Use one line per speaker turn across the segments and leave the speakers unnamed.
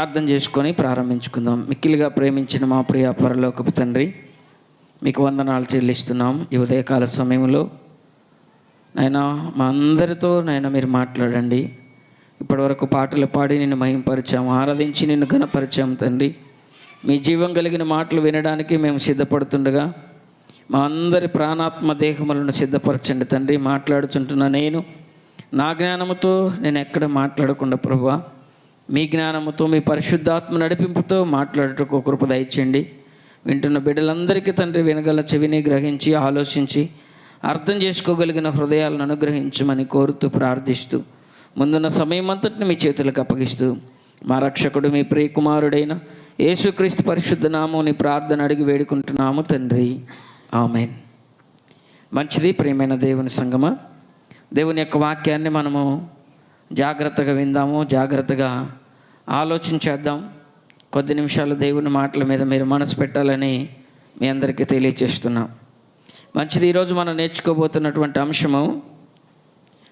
ప్రార్థన చేసుకొని ప్రారంభించుకుందాం. మిక్కిలిగా ప్రేమించిన మా ప్రియ పరలోకపు తండ్రి, మీకు వందనాలు చెల్లిస్తున్నాం. ఈ ఉదయకాల సమయంలో నాయనా మా అందరితో నాయన మీరు మాట్లాడండి. ఇప్పటివరకు పాటలు పాడి నిన్ను మహింపరిచాము, ఆరాధించి నిన్ను ఘనపరిచాము తండ్రి. మీ జీవం కలిగిన మాటలు వినడానికి మేము సిద్ధపడుతుండగా మా అందరి ప్రాణాత్మ దేహములను సిద్ధపరచండి తండ్రి. మాట్లాడుచుంటున్న నేను నా జ్ఞానముతో నేను ఎక్కడ మాట్లాడకుండా ప్రభువా, మీ జ్ఞానముతో మీ పరిశుద్ధాత్మ నడిపింపుతో మాట్లాడటకు కృప దయచేయండి. వింటున్న బిడ్డలందరికీ తండ్రి వినగల చెవిని గ్రహించి ఆలోచించి అర్థం చేసుకోగలిగిన హృదయాలను అనుగ్రహించమని కోరుతూ ప్రార్థిస్తూ ముందున్న సమయం అంతటిని మీ చేతులకు అప్పగిస్తూ మా రక్షకుడు మీ ప్రియకుమారుడైన యేసుక్రీస్తు పరిశుద్ధ నామముని ప్రార్థన అడిగి వేడుకుంటున్నాము తండ్రి, ఆమేన్. మంచిది. ప్రియమైన దేవుని సంగమా, దేవుని యొక్క వాక్యాన్ని మనము జాగ్రత్తగా విందాము, జాగ్రత్తగా ఆలోచించేద్దాం. కొద్ది నిమిషాలు దేవుని మాటల మీద మీరు మనసు పెట్టాలని మీ అందరికీ తెలియచేస్తున్నాం. మంచిది. ఈరోజు మనం నేర్చుకోబోతున్నటువంటి అంశము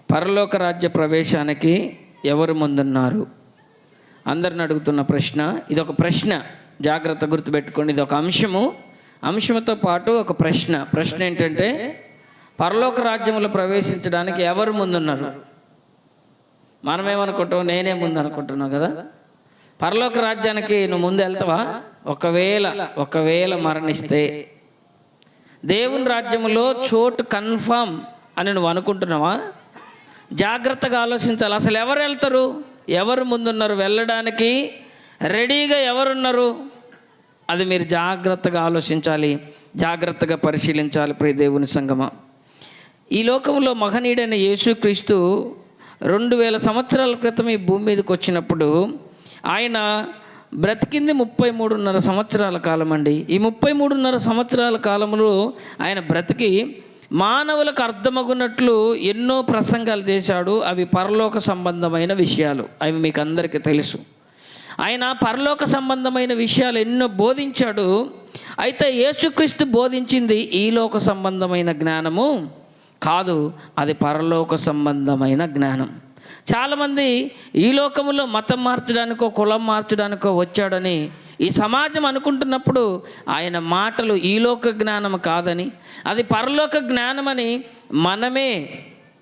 పరలోక రాజ్య ప్రవేశానికి ఎవరు ముందున్నారు. అందరిని అడుగుతున్న ప్రశ్న. ఇదొక ప్రశ్న, జాగ్రత్త గుర్తుపెట్టుకోండి. ఇది ఒక అంశముతో పాటు ఒక ప్రశ్న ఏంటంటే పరలోక రాజ్యంలో ప్రవేశించడానికి ఎవరు ముందున్నారు. మనమేమనుకుంటాం, నేనే ముందు అనుకుంటున్నావు కదా. పరలోక రాజ్యానికి నువ్వు ముందు వెళ్తావా? ఒకవేళ మరణిస్తే దేవుని రాజ్యములో చోటు కన్ఫామ్ అని నువ్వు అనుకుంటున్నావా? జాగ్రత్తగా ఆలోచించాలి. అసలు ఎవరు వెళ్తారు, ఎవరు ముందున్నారు, వెళ్ళడానికి రెడీగా ఎవరున్నారు, అది మీరు జాగ్రత్తగా ఆలోచించాలి, జాగ్రత్తగా పరిశీలించాలి. ప్రియ దేవుని సంగమా, ఈ లోకంలో మహనీయుడైన యేసుక్రీస్తు 2000 సంవత్సరాల క్రితం ఈ భూమి మీదకి వచ్చినప్పుడు ఆయన బ్రతికింది 33.5 సంవత్సరాల కాలం అండి. ఈ 33.5 సంవత్సరాల కాలంలో ఆయన బ్రతికి మానవులకు అర్థమగున్నట్లు ఎన్నో ప్రసంగాలు చేశాడు. అవి పరలోక సంబంధమైన విషయాలు, అవి మీకు అందరికీ తెలుసు. ఆయన పరలోక సంబంధమైన విషయాలు ఎన్నో బోధించాడు. అయితే యేసుక్రీస్తు బోధించింది ఈ లోక సంబంధమైన జ్ఞానము కాదు, అది పరలోక సంబంధమైన జ్ఞానం. చాలామంది ఈ లోకంలో మతం మార్చడానికో కులం మార్చడానికో వచ్చాడని ఈ సమాజం అనుకుంటున్నప్పుడు ఆయన మాటలు ఈ లోక జ్ఞానం కాదని, అది పరలోక జ్ఞానమని మనమే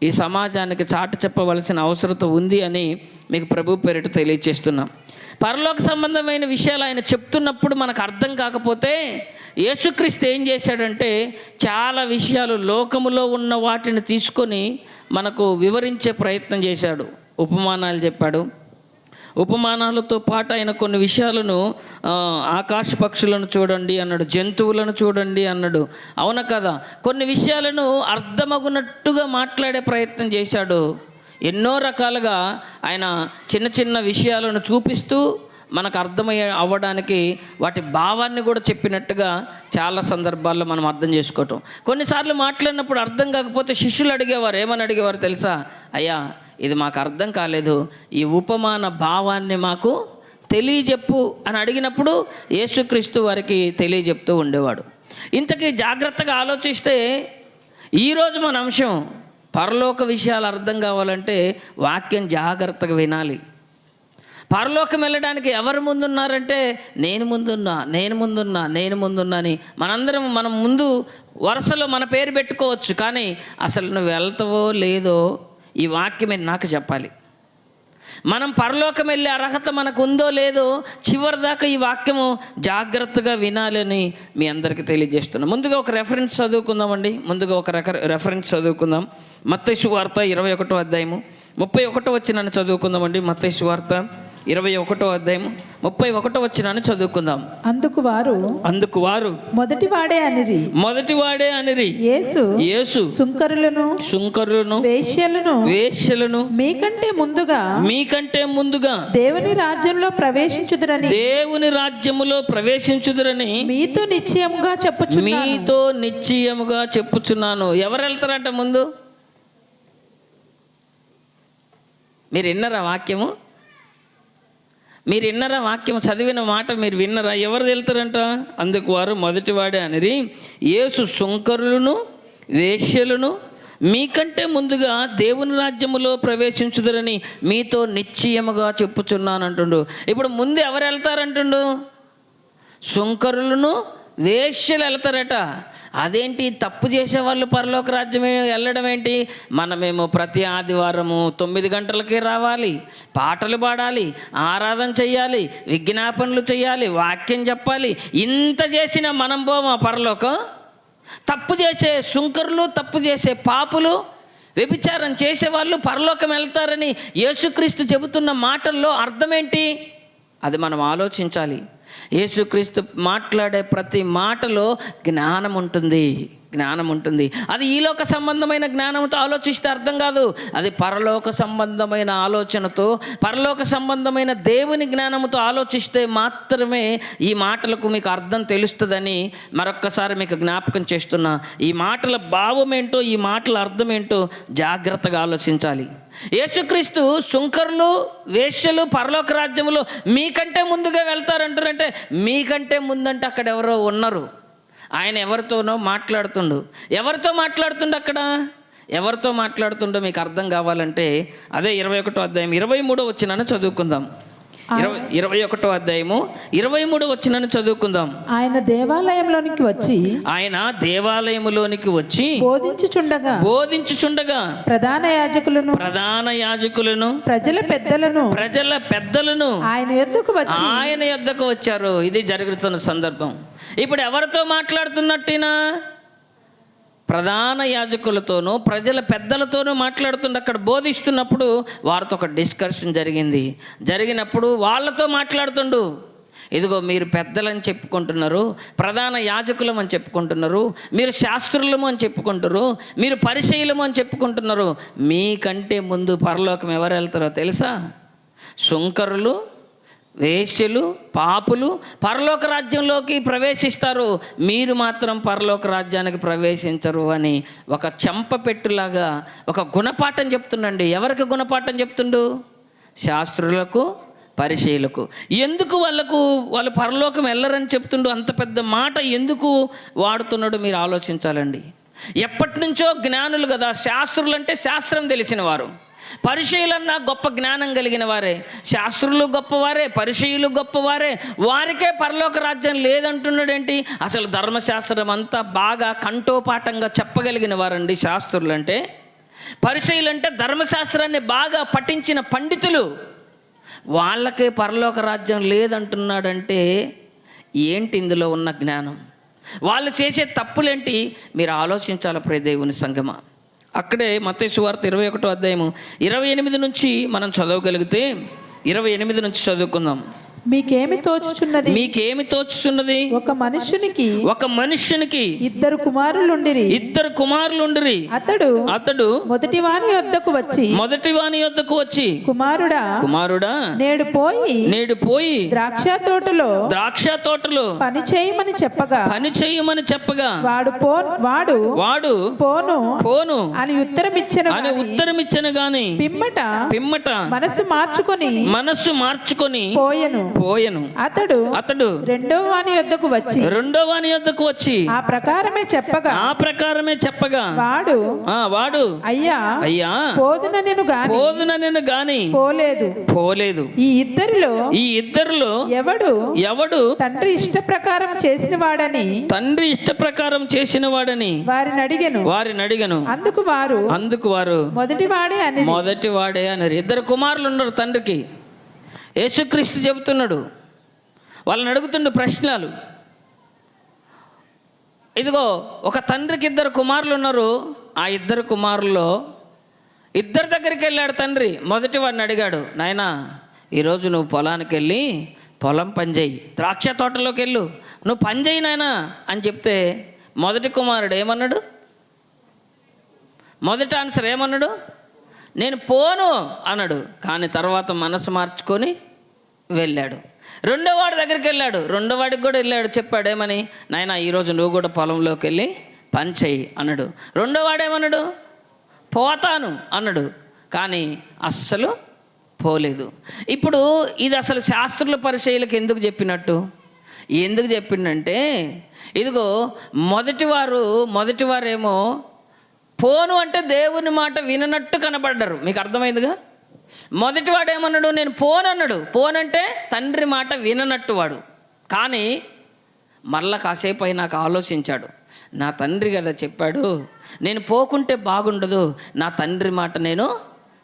ఈ సమాజానికి చాటి చెప్పవలసిన అవసరం ఉంది అని మీకు ప్రభు పేరిట తెలియచేస్తున్నాం. పరలోక సంబంధమైన విషయాలు ఆయన చెప్తున్నప్పుడు మనకు అర్థం కాకపోతే యేసుక్రీస్తు ఏం చేశాడంటే చాలా విషయాలు లోకములో ఉన్న వాటిని తీసుకొని మనకు వివరించే ప్రయత్నం చేశాడు. ఉపమానాలు చెప్పాడు. ఉపమానాలతో పాటు ఆయన కొన్ని విషయాలను ఆకాశ పక్షులను చూడండి అన్నాడు, జంతువులను చూడండి అన్నాడు. అవునా కదా? కొన్ని విషయాలను అర్థమగునట్టుగా మాట్లాడే ప్రయత్నం చేశాడు. ఎన్నో రకాలుగా ఆయన చిన్న చిన్న విషయాలను చూపిస్తూ మనకు అవ్వడానికి వాటి భావాన్ని కూడా చెప్పినట్టుగా చాలా సందర్భాల్లో మనం అర్థం చేసుకోవటం. కొన్నిసార్లు మాట్లాడినప్పుడు అర్థం కాకపోతే శిష్యులు అడిగేవారు, ఏమని అడిగేవారు తెలుసా? అయ్యా, ఇది మాకు అర్థం కాలేదు, ఈ ఉపమాన భావాన్ని మాకు తెలియజెప్పు అని అడిగినప్పుడు యేసుక్రీస్తు వారికి తెలియజెప్తూ ఉండేవాడు. ఇంతకీ జాగ్రత్తగా ఆలోచిస్తే ఈరోజు మన అంశం పరలోక విషయాలు అర్థం కావాలంటే వాక్యం జాగ్రత్తగా వినాలి. పరలోకం వెళ్ళడానికి ఎవరు ముందున్నారంటే నేను ముందున్నా అని మనం ముందు వరుసలో మన పేరు పెట్టుకోవచ్చు. కానీ అసలు నువ్వు వెళ్తావో లేదో ఈ వాక్యమే నాకు చెప్పాలి. మనం పరలోకం వెళ్ళే అర్హత మనకు ఉందో లేదో చివరిదాకా ఈ వాక్యము జాగ్రత్తగా వినాలని మీ అందరికీ తెలియజేస్తున్నాం. ముందుగా ఒక రెఫరెన్స్ చదువుకుందాం. మత్తయి సువార్త 21వ అధ్యాయము 31వ వచనాన్ని చదువుకుందామండి. మత్తయి సువార్త 21వ అధ్యాయం 31వ వచనాన్ని చదువుకుందాం. అందుకు వారు మొదటివాడే అనిరి యేసు సుంకరులను వేశ్యలను మీకంటే ముందుగా దేవుని రాజ్యములో ప్రవేశించుదురని మీతో నిశ్చయముగా చెప్పుచున్నాను. ఎవరు వెళ్తారంట ముందు? మీరు విన్నారా వాక్యము? చదివిన మాట మీరు విన్నరా? ఎవరు వెళ్తారంట? అందుకు వారు మొదటివాడే అనిరి యేసు సుంకరులను వేశ్యలను మీకంటే ముందుగా దేవుని రాజ్యములో ప్రవేశించుదురని మీతో నిశ్చయముగా చెప్పుచున్నాను అంటుండు. ఇప్పుడు ముందు ఎవరు వెళ్తారంటుండు? సుంకరులను, వేశ్యలు వెళ్తారట. అదేంటి, తప్పు చేసేవాళ్ళు పరలోక రాజ్యం వెళ్ళడం ఏంటి? మనమేమో ప్రతి ఆదివారము 9 గంటలకే రావాలి, పాటలు పాడాలి, ఆరాధన చెయ్యాలి, విజ్ఞాపనలు చెయ్యాలి, వాక్యం చెప్పాలి. ఇంత చేసినా మనం పోమా పరలోకం? తప్పు చేసే సుంకరులు, తప్పు చేసే పాపులు, వ్యభిచారం చేసేవాళ్ళు పరలోకం వెళ్తారని యేసుక్రీస్తు చెబుతున్న మాటల్లో అర్థం ఏంటి? అది మనం ఆలోచించాలి. యేసుక్రీస్తు మాట్లాడే ప్రతి మాటలో జ్ఞానం ఉంటుంది, జ్ఞానం ఉంటుంది. అది ఈలోక సంబంధమైన జ్ఞానంతో ఆలోచిస్తే అర్థం కాదు. అది పరలోక సంబంధమైన ఆలోచనతో, పరలోక సంబంధమైన దేవుని జ్ఞానంతో ఆలోచిస్తే మాత్రమే ఈ మాటలకు మీకు అర్థం తెలుస్తుందని మరొక్కసారి మీకు జ్ఞాపకం చేస్తున్నా. ఈ మాటల భావం ఏంటో, ఈ మాటల అర్థం ఏంటో జాగ్రత్తగా ఆలోచించాలి. యేసుక్రీస్తు సుంకరులు, వేశ్యలు పరలోక రాజ్యములో మీకంటే ముందుగా వెళ్తారంటారంటే, మీకంటే ముందంటే అక్కడ ఎవరో ఉన్నారు. ఆయన ఎవరితోనో మాట్లాడుతుండు. ఎవరితో మాట్లాడుతుండు? అక్కడ ఎవరితో మాట్లాడుతుండో మీకు అర్థం కావాలంటే అదే 21వ అధ్యాయం 23వ వచనాన్ని చదువుకుందాం. 21వ అధ్యాయము 23వ వచనాన్ని చదువుకుందాం.
ఆయన దేవాలయంలోనికి వచ్చి
బోధించుచుండగా ప్రధాన యాజకులను ప్రజల పెద్దలను ఆయన యొద్దకు వచ్చారు. ఇది జరుగుతున్న సందర్భం. ఇప్పుడు ఎవరితో మాట్లాడుతున్నట్టినా? ప్రధాన యాజకులతోనూ ప్రజల పెద్దలతోనూ మాట్లాడుతుండే. అక్కడ బోధిస్తున్నప్పుడు వారితో ఒక డిస్కషన్ జరిగినప్పుడు వాళ్ళతో మాట్లాడుతుండు. ఇదిగో మీరు పెద్దలని చెప్పుకుంటున్నారు, ప్రధాన యాజకులం అని చెప్పుకుంటున్నారు, మీరు శాస్త్రులము అని చెప్పుకుంటారు, మీరు పరిచయులము అని చెప్పుకుంటున్నారు. మీకంటే ముందు పరలోకం ఎవరు వెళ్తారో తెలుసా? సుంకరులు, వేశ్యలు, పాపులు పరలోక రాజ్యంలోకి ప్రవేశిస్తారు, మీరు మాత్రం పరలోక రాజ్యానికి ప్రవేశించరు అని ఒక చెంపపెట్టులాగా ఒక గుణపాఠం చెప్తుండండి. ఎవరికి గుణపాఠం చెప్తుండు? శాస్త్రులకు, పరిచయులకు. ఎందుకు వాళ్ళు పరలోకం వెళ్ళరని చెప్తుండు? అంత పెద్ద మాట ఎందుకు వాడుతున్నాడు మీరు ఆలోచించాలండి. ఎప్పటి నుంచో జ్ఞానులు కదా, శాస్త్రులు అంటే శాస్త్రం తెలిసిన వారు, పరిచయులన్నా గొప్ప జ్ఞానం కలిగిన వారే. శాస్త్రులు గొప్పవారే, పరిచయులు గొప్పవారే. వారికే పరలోక రాజ్యం లేదంటున్నాడేంటి? అసలు ధర్మశాస్త్రం అంతా బాగా కంఠోపాఠంగా చెప్పగలిగిన వారండి శాస్త్రులు అంటే. పరిచయులు అంటే ధర్మశాస్త్రాన్ని బాగా పఠించిన పండితులు. వాళ్ళకే పరలోక రాజ్యం లేదంటున్నాడంటే ఏంటి ఇందులో ఉన్న జ్ఞానం? వాళ్ళు చేసే తప్పులేంటి? మీరు ఆలోచించాలి ప్రియ దేవుని సంగమా. అక్కడే మత్తయి సువార్త 21వ అధ్యాయము 28 నుంచి మనం చదవగలిగితే 28 నుంచి చదువుకుందాం.
మీకేమి తోచుచున్నది? ఒక మనుష్యునికి ఇద్దరు కుమారులుండిరి. అతడు మొదటి వాని యొద్దకు వచ్చి కుమారుడా నేడు పోయి ద్రాక్ష తోటలో పని చేయమని చెప్పగా వాడు పోను అని ఉత్తరమిచ్చను గాని పిమ్మట మనసు మార్చుకొని పోయెను. అతడు రెండో వాని యొద్దకు వచ్చి ఆ ప్రకారమే చెప్పగా వాడు అయ్యా పోదుననెను గాని పోలేదు. ఈ ఇద్దరిలో ఎవడు తండ్రి ఇష్ట ప్రకారం చేసిన వాడని వారిని అడిగెను. అందుకు వారు మొదటివాడే అని. ఇద్దరు కుమారులు ఉన్నారు తండ్రికి. యేసుక్రీస్తు చెబుతున్నాడు, వాళ్ళని అడుగుతుండు ప్రశ్నలు. ఇదిగో ఒక తండ్రికి ఇద్దరు కుమారులు ఉన్నారు. ఆ ఇద్దరు కుమారుల్లో ఇద్దరి దగ్గరికి వెళ్ళాడు తండ్రి. మొదటి వాడిని అడిగాడు, నాయనా ఈరోజు నువ్వు పొలానికి వెళ్ళి పొలం పని చేయి, ద్రాక్ష తోటలోకి వెళ్ళు, నువ్వు పని చేయి నాయనా అని చెప్తే మొదటి కుమారుడు ఏమన్నాడు? మొదటి ఆన్సర్ ఏమన్నాడు? నేను పోను అన్నాడు. కానీ తర్వాత మనసు మార్చుకొని వెళ్ళాడు. రెండో వాడి దగ్గరికి వెళ్ళాడు. రెండో వాడికి కూడా వెళ్ళాడు, చెప్పాడు ఏమని? నాయనా ఈరోజు నువ్వు కూడా పొలంలోకి వెళ్ళి పని చెయ్యి అన్నాడు. రెండో వాడేమన్నాడు? పోతాను అన్నాడు. కానీ అస్సలు పోలేదు. ఇప్పుడు ఇది అసలు శాస్త్రుల పరిచయులకు ఎందుకు చెప్పిండంటే, ఇదిగో మొదటివారేమో పోను అంటే దేవుని మాట విననట్టు కనబడ్డారు. మీకు అర్థమైందిగా? మొదటివాడు ఏమన్నాడు? నేను పోను అన్నాడు. పోనంటే తండ్రి మాట విననట్టు వాడు. కానీ మరలా కాసేపు అయినాక ఆలోచించాడు, నా తండ్రి కదా చెప్పాడు, నేను పోకుంటే బాగుండదు, నా తండ్రి మాట నేను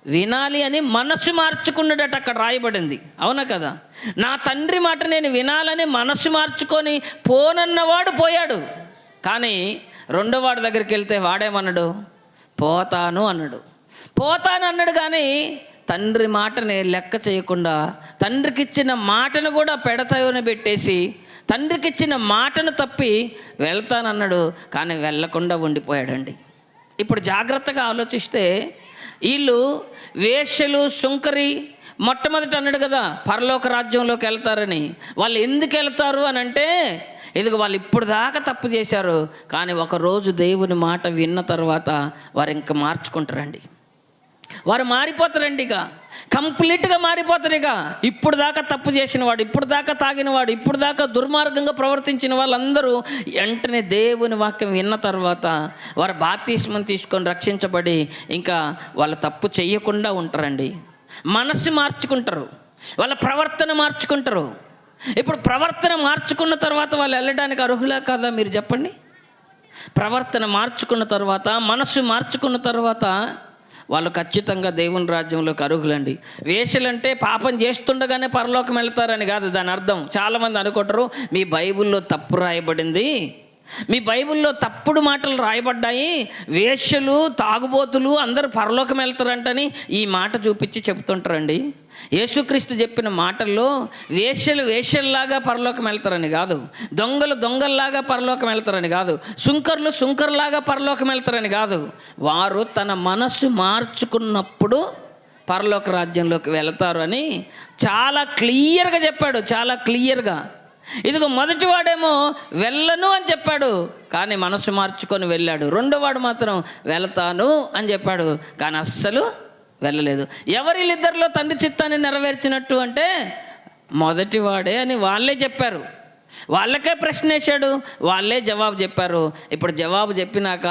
వినాలి అని మనసు మార్చుకున్నాడట. అక్కడ రాయబడింది, అవునా కదా? నా తండ్రి మాట నేను వినాలని మనసు మార్చుకొని పోనన్నవాడు పోయాడు. కానీ రెండో వాడి దగ్గరికి వెళ్తే వాడేమన్నాడు? పోతాను అన్నాడు. పోతాను అన్నాడు కానీ తండ్రి మాటని లెక్క చేయకుండా తండ్రికి ఇచ్చిన మాటను కూడా పెడచయోన పెట్టేసి తండ్రికి ఇచ్చిన మాటను తప్పి వెళ్తానన్నాడు, కానీ వెళ్ళకుండా ఉండిపోయాడండి. ఇప్పుడు జాగ్రత్తగా ఆలోచిస్తే వీళ్ళు వేశ్యలు, సుంకరి, మొట్టమొదటి అన్నాడు కదా పరలోక రాజ్యంలోకి వెళ్తారని. వాళ్ళు ఎందుకు వెళ్తారు అని అంటే, ఇదిగో వాళ్ళు ఇప్పుడు దాకా తప్పు చేశారు, కానీ ఒకరోజు దేవుని మాట విన్న తర్వాత వారు ఇంకా మార్చుకుంటారండి. వారు మారిపోతారండి, ఇక కంప్లీట్గా మారిపోతారు. ఇక ఇప్పుడు దాకా తప్పు చేసిన వాడు, ఇప్పుడు దాకా తాగిన వాడు, ఇప్పుడు దాకా దుర్మార్గంగా ప్రవర్తించిన వాళ్ళందరూ వెంటనే దేవుని వాక్యం విన్న తర్వాత వారు బాప్తిస్మం తీసుకొని రక్షించబడి ఇంకా వాళ్ళ తప్పు చేయకుండా ఉంటారండి. మనసు మార్చుకుంటారు, వాళ్ళ ప్రవర్తన మార్చుకుంటారు. ఇప్పుడు ప్రవర్తన మార్చుకున్న తర్వాత వాళ్ళు వెళ్ళడానికి అర్హులా కాదా మీరు చెప్పండి? ప్రవర్తన మార్చుకున్న తర్వాత, మనసు మార్చుకున్న తర్వాత వాళ్ళు ఖచ్చితంగా దేవుని రాజ్యంలోకి అర్హులండి. వేశ్యలంటే పాపం చేస్తుండగానే పరలోకం వెళ్తారని కాదు దాని అర్థం. చాలామంది అనుకుంటారు మీ బైబిల్లో తప్పు రాయబడింది, మీ బైబిల్లో తప్పుడు మాటలు రాయబడ్డాయి, వేశ్యలు, తాగుబోతులు అందరూ పరలోకం వెళ్తారంటని ఈ మాట చూపించి చెప్తుంటారండి. యేసుక్రీస్తు చెప్పిన మాటల్లో వేశ్యలు వేశ్యల్లాగా పరలోకం వెళ్తారని కాదు, దొంగలు దొంగల్లాగా పరలోకం వెళ్తారని కాదు, సుంకర్లు సుంకర్లాగా పరలోకం వెళ్తారని కాదు. వారు తన మనసు మార్చుకున్నప్పుడు పరలోక రాజ్యంలోకి వెళ్తారు అని చాలా క్లియర్గా చెప్పాడు, చాలా క్లియర్గా. ఇదిగో మొదటివాడేమో వెళ్ళను అని చెప్పాడు, కానీ మనసు మార్చుకొని వెళ్ళాడు. రెండోవాడు మాత్రం వెళ్తాను అని చెప్పాడు, కానీ అస్సలు వెళ్ళలేదు. ఎవరిద్దరిలో తండ్రి చిత్తాన్ని నెరవేర్చినట్టు అంటే మొదటివాడే అని వాళ్ళే చెప్పారు. వాళ్ళకే ప్రశ్న వేశాడు, వాళ్ళే జవాబు చెప్పారు. ఇప్పుడు జవాబు చెప్పినాక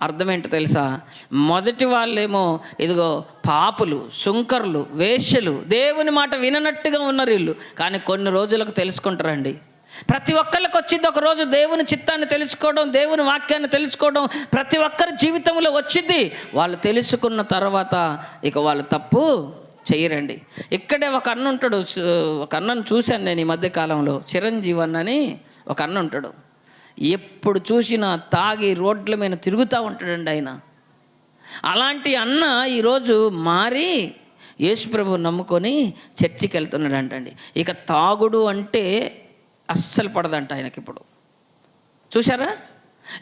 అర్థం ఏంటో తెలుసా? మొదటి వాళ్ళేమో ఇదిగో పాపులు, సుంకర్లు, వేశ్యలు, దేవుని మాట విననట్టుగా ఉన్నారు వీళ్ళు. కానీ కొన్ని రోజులకు తెలుసుకుంటారండి. ప్రతి ఒక్కరికి వచ్చింది ఒకరోజు దేవుని చిత్తాన్ని తెలుసుకోవడం, దేవుని వాక్యాన్ని తెలుసుకోవడం ప్రతి ఒక్కరి జీవితంలో వచ్చింది. వాళ్ళు తెలుసుకున్న తర్వాత ఇక వాళ్ళు తప్పు చెయ్యరండి. ఇక్కడే ఒక అన్న ఉంటాడు, ఒక అన్నను చూశాను నేను ఈ మధ్యకాలంలో, చిరంజీవి అన్నని ఒక అన్న ఉంటాడు. ఎప్పుడు చూసినా తాగి రోడ్ల మీద తిరుగుతూ ఉంటాడండి ఆయన. అలాంటి అన్న ఈరోజు మారి యేసుప్రభు నమ్ముకొని చర్చికి వెళ్తున్నాడు అంటండి. ఇక తాగుడు అంటే అస్సలు పడదంట ఆయనకి. ఇప్పుడు చూసారా,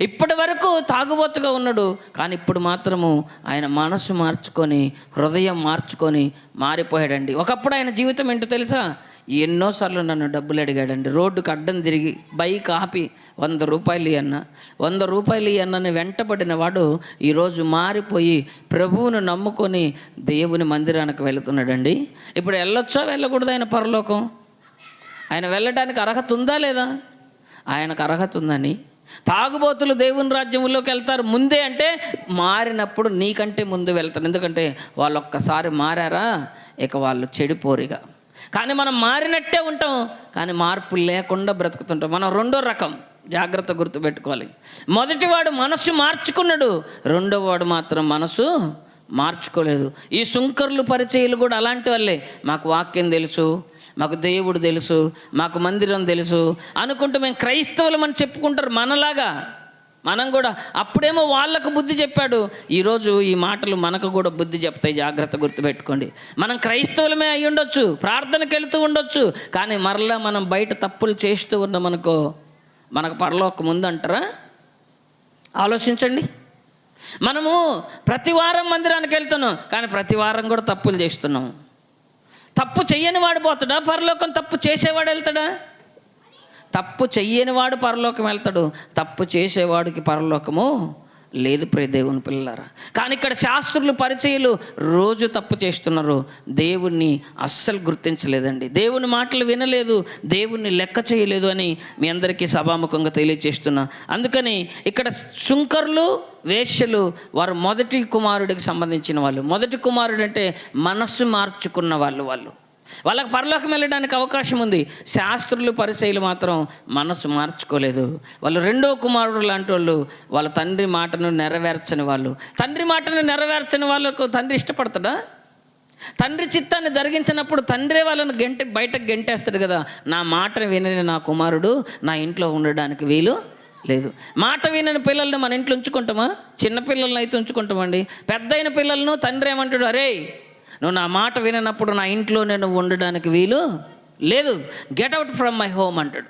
ఇప్పటి వరకు తాగుబోతుగా ఉన్నాడు, కానీ ఇప్పుడు మాత్రము ఆయన మనసు మార్చుకొని హృదయం మార్చుకొని మారిపోయాడండి. ఒకప్పుడు ఆయన జీవితం ఏంటో తెలుసా? ఎన్నోసార్లు నన్ను డబ్బులు అడిగాడండి. రోడ్డుకు అడ్డం తిరిగి బైక్ ఆపి 100 రూపాయలు ఇయ్యన్న, 100 రూపాయలు ఇయ్యన్నని వెంటబడిన వాడు ఈరోజు మారిపోయి ప్రభువును నమ్ముకొని దేవుని మందిరానికి వెళుతున్నాడండి. ఇప్పుడు వెళ్ళొచ్చా వెళ్ళకూడదు ఆయన పరలోకం? ఆయన వెళ్ళడానికి అర్హత ఉందా లేదా? ఆయనకు అర్హత ఉందని. తాగుబోతులు దేవుని రాజ్యంలోకి వెళ్తారు ముందే అంటే మారినప్పుడు నీకంటే ముందు వెళ్తారు. ఎందుకంటే వాళ్ళు ఒక్కసారి మారారా ఇక వాళ్ళు చెడిపోరిగా. కానీ మనం మారినట్టే ఉంటాం, కానీ మార్పు లేకుండా బ్రతుకుతుంటాం. మనం రెండో రకం, జాగ్రత్త గుర్తుపెట్టుకోవాలి. మొదటివాడు మనసు మార్చుకున్నాడు, రెండోవాడు మాత్రం మనసు మార్చుకోలేదు. ఈ సుంకర్లు పరిచయులు కూడా అలాంటి వాళ్ళే. మాకు వాక్యం తెలుసు, మాకు దేవుడు తెలుసు, మాకు మందిరం తెలుసు అనుకుంటూ మేము క్రైస్తవులం అని చెప్పుకుంటారు మనలాగా. మనం కూడా అప్పుడేమో వాళ్ళకు బుద్ధి చెప్పాడు, ఈరోజు ఈ మాటలు మనకు కూడా బుద్ధి చెప్తాయి. జాగ్రత్త గుర్తుపెట్టుకోండి. మనం క్రైస్తవులమే అయి ఉండొచ్చు, ప్రార్థనకి వెళుతూ ఉండొచ్చు, కానీ మరలా మనం బయట తప్పులు చేస్తూ ఉన్నామనుకో మనకు పరలోకం ఉందంటారా? ఆలోచించండి. మనము ప్రతి వారం మందిరానికి వెళ్తున్నాం, కానీ ప్రతి వారం కూడా తప్పులు చేస్తున్నాం. తప్పు చెయ్యని వాడు పోతాడా పరలోకం? తప్పు చేసేవాడు వెళ్తాడా? తప్పు చెయ్యని వాడు పరలోకం వెళ్తాడు, తప్పు చేసేవాడికి పరలోకము లేదు ప్రియ దేవుని పిల్లలారా. కానీ ఇక్కడ శాస్త్రులు పరిచయులు రోజు తప్పు చేస్తున్నారు. దేవుణ్ణి అస్సలు గుర్తించలేదండి, దేవుని మాటలు వినలేదు, దేవుణ్ణి లెక్క చేయలేదు అని మీ అందరికీ సభాముఖంగా తెలియజేస్తున్నా. అందుకని ఇక్కడ సుంకరులు, వేశ్యలు వారు మొదటి కుమారుడికి సంబంధించిన వాళ్ళు. మొదటి కుమారుడు అంటే మనస్సు మార్చుకున్న వాళ్ళు. వాళ్ళకి పరలోకం వెళ్ళడానికి అవకాశం ఉంది. శాస్త్రులు, పరిసయ్యులు మాత్రం మనసు మార్చుకోలేదు. వాళ్ళు రెండో కుమారుడు లాంటి వాళ్ళు. వాళ్ళ తండ్రి మాటను నెరవేర్చని వాళ్ళు. తండ్రి మాటను నెరవేర్చని వాళ్ళకు తండ్రి ఇష్టపడతాడా? తండ్రి చిత్తాన్ని జరిగించినప్పుడు తండ్రే వాళ్ళను బయటకు గెంటేస్తాడు కదా. నా మాటను వినని నా కుమారుడు నా ఇంట్లో ఉండడానికి వీలు లేదు. మాట వినని పిల్లల్ని మన ఇంట్లో ఉంచుకుంటామా? చిన్నపిల్లలను అయితే ఉంచుకుంటామండి. పెద్దయిన పిల్లలను తండ్రి ఏమంటాడు, అరే నువ్వు నా మాట విననప్పుడు నా ఇంట్లో నేను ఉండడానికి వీలు లేదు, get out from my home అంటాడు.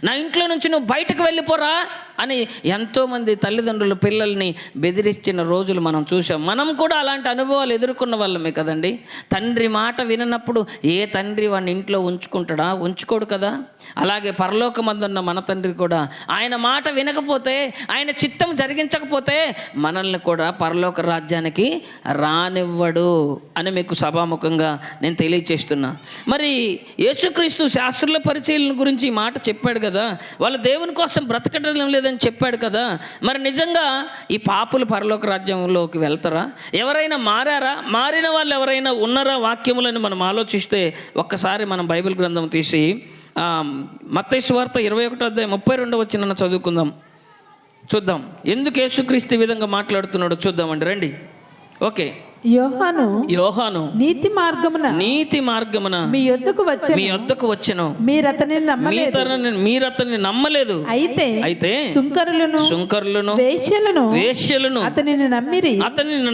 నా ఇంట్లో నుంచి నువ్వు బయటకు వెళ్ళిపోరా అని ఎంతోమంది తల్లిదండ్రులు పిల్లల్ని బెదిరించిన రోజులు మనం చూసాం. మనం కూడా అలాంటి అనుభవాలు ఎదుర్కొన్న వాళ్ళమే కదండి. తండ్రి మాట విననప్పుడు ఏ తండ్రి వాడిని ఇంట్లో ఉంచుకుంటాడా? ఉంచుకోడు కదా. అలాగే పరలోకమందున్న మన తండ్రి కూడా ఆయన మాట వినకపోతే, ఆయన చిత్తం జరిగించకపోతే మనల్ని కూడా పరలోక రాజ్యానికి రానివ్వడు అని మీకు సభాముఖంగా నేను తెలియచేస్తున్నా. మరి యేసుక్రీస్తు శాస్త్రుల పరిచయల గురించి ఈ మాట చెప్పాడు కదా. వాళ్ళు దేవుని కోసం బ్రతకడం లేదని చెప్పాడు కదా. మరి నిజంగా ఈ పాపులు పరలోక రాజ్యంలోకి వెళ్తారా? ఎవరైనా మారారా? మారిన వాళ్ళు ఎవరైనా ఉన్నారా వాక్యములని మనం ఆలోచిస్తే ఒక్కసారి మనం బైబిల్ గ్రంథం తీసి మత్తయి సువార్త 21:32 చదువుకుందాం. చూద్దాం ఎందుకు యేసుక్రీస్తు ఈ విధంగా మాట్లాడుతున్నాడో చూద్దామండి, రండి. ఓకే. యోహాను నీతి మార్గమున మీ యొద్దకు వచ్చెను, మీరు అతనిని నమ్మలేదు. అయితే సుంకరులను వేశ్యలను అతనిని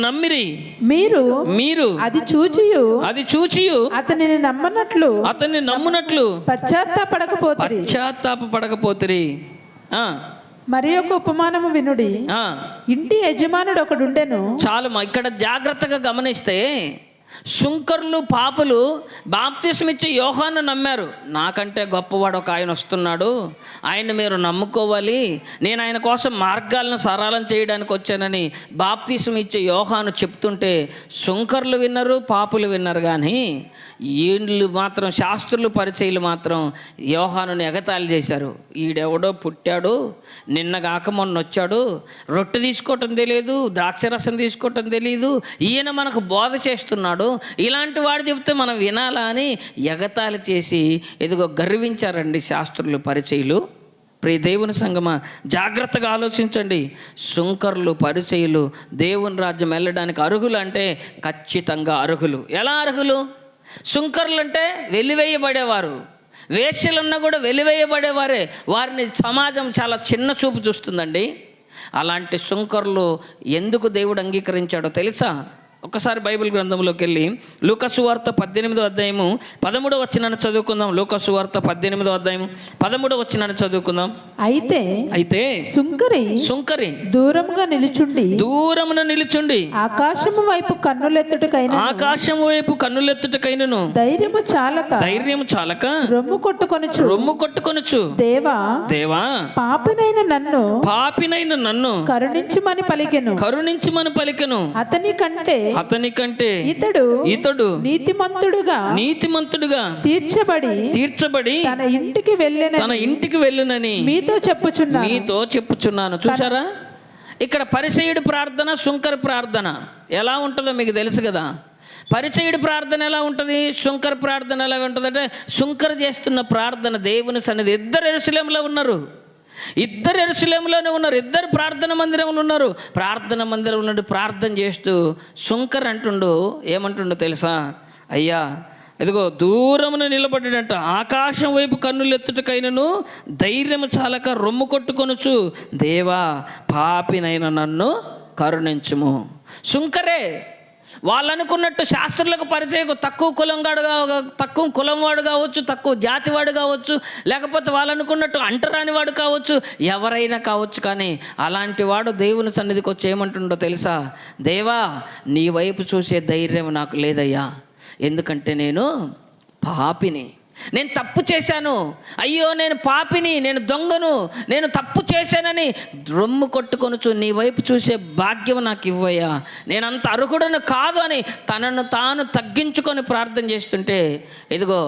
నమ్మిరి. మీరు అది చూచియు అతనిని నమ్మునట్లు పశ్చాత్తాపపడకపోతిరి. మరి ఒక ఉపమానము వినుడి. ఇంటి యజమానుడు ఒకడుండెను. చాలు, ఇక్కడ జాగ్రత్తగా గమనిస్తే సుంకరులు, పాపులు బాప్తిస్మ ఇచ్చే యోహాను నమ్మారు. నాకంటే గొప్పవాడు ఒక ఆయన వస్తున్నాడు, ఆయన మీరు నమ్ముకోవాలి, నేను ఆయన కోసం మార్గాలను సరళం చేయడానికి వచ్చానని బాప్తిస్మ ఇచ్చే యోహాను చెప్తుంటే సుంకరులు విన్నారు, పాపులు విన్నారు. కానీ వీళ్ళు మాత్రం, శాస్త్రులు, పరిచయులు మాత్రం యోహానుని ఎగతాళి చేశారు. ఈడెవడో పుట్టాడు, నిన్నగాక మొన్న వచ్చాడు, రొట్టె తీసుకోవటం తెలియదు, ద్రాక్షరసం తీసుకోవటం తెలియదు, ఈయన మనకు బోధ చేస్తున్నాడు, ఇలాంటి వాడు చెప్తే మనం వినాలా అని ఎగతాళి చేసి ఎదుగో గర్వించారండి శాస్త్రులు, పరిచయులు. ప్రియ దేవుని సంగమా, జాగ్రత్తగా ఆలోచించండి. సుంకరులు, పరిచయులు దేవుని రాజ్యం వెళ్ళడానికి అర్హులు అంటే ఖచ్చితంగా అర్హులు. ఎలా అర్హులు? సుంకరులు అంటే వెలివేయబడేవారు, వేశ్యలున్నా కూడా వెలివేయబడేవారే. వారిని సమాజం చాలా చిన్న చూపు చూస్తుందండి. అలాంటి సుంకరులు ఎందుకు దేవుడు అంగీకరించాడో తెలుసా? ఒకసారి బైబిల్ గ్రంథంలోకి వెళ్ళి లూకా సువార్త 18:13 చదువుకుందాం. లూకా సువార్త 18:13 చదువుకుందాం. అయితే సుంకరి దూరమున నిలుచుండి ఆకాశము వైపు కన్నులెత్తుటకైనను ధైర్యము చాలక రొమ్ము కొట్టుకొనుచు దేవా పాపినైన నన్ను కరుణించుమని పలికెను. అతని కంటే ఇతడు నీతిమంతుడుగా తీర్చబడి తన ఇంటికి వెళ్ళునని మీతో చెప్పుచున్నాను. చూసారా, ఇక్కడ పరిసయ్యుడి ప్రార్థన, సుంకర ప్రార్థన ఎలా ఉంటుందో మీకు తెలుసు కదా. పరిచయుడి ప్రార్థన ఎలా ఉంటుంది, సుంకర ప్రార్థన ఎలా ఉంటుంది అంటే, సుంకర చేస్తున్న ప్రార్థన దేవుని సన్నిధి. ఇద్దరు యెరూషలేములో ఉన్నారు, ఇద్దరు ప్రార్థన మందిరంలో ఉన్నారు. ప్రార్థన మందిరం నుండి ప్రార్థన చేస్తూ సుంకర్ ఏమంటుండో తెలుసా? అయ్యా ఇదిగో దూరమున నిలబడ్డాడంట, ఆకాశం వైపు కన్నులెత్తుటకైనను ధైర్యము చాలక రొమ్ము కొట్టుకొనుచు దేవా పాపినైన నన్ను కరుణించుము. సుంకరే. వాళ్ళు అనుకున్నట్టు శాస్త్రులకు పరిచయకు తక్కువ కులం వాడు కావచ్చు, తక్కువ జాతి వాడు కావచ్చు, లేకపోతే వాళ్ళు అనుకున్నట్టు అంటరాని వాడు కావచ్చు, ఎవరైనా కావచ్చు. కానీ అలాంటి వాడు దేవుని సన్నిధికి వచ్చి ఏమంటుండో తెలుసా? దేవా నీ వైపు చూసే ధైర్యం నాకు లేదయ్యా, ఎందుకంటే నేను పాపిని. నేను తప్పు చేశాను, అయ్యో నేను పాపిని, నేను దొంగను, నేను తప్పు చేశానని రొమ్ము కొట్టుకొనుచు నీ వైపు చూసే భాగ్యం నాకు ఇవ్వయ్యా, నేను అంత అర్హుడను కాదు అని తనను తాను తగ్గించుకొని ప్రార్థన చేస్తుంటే, ఇదిగో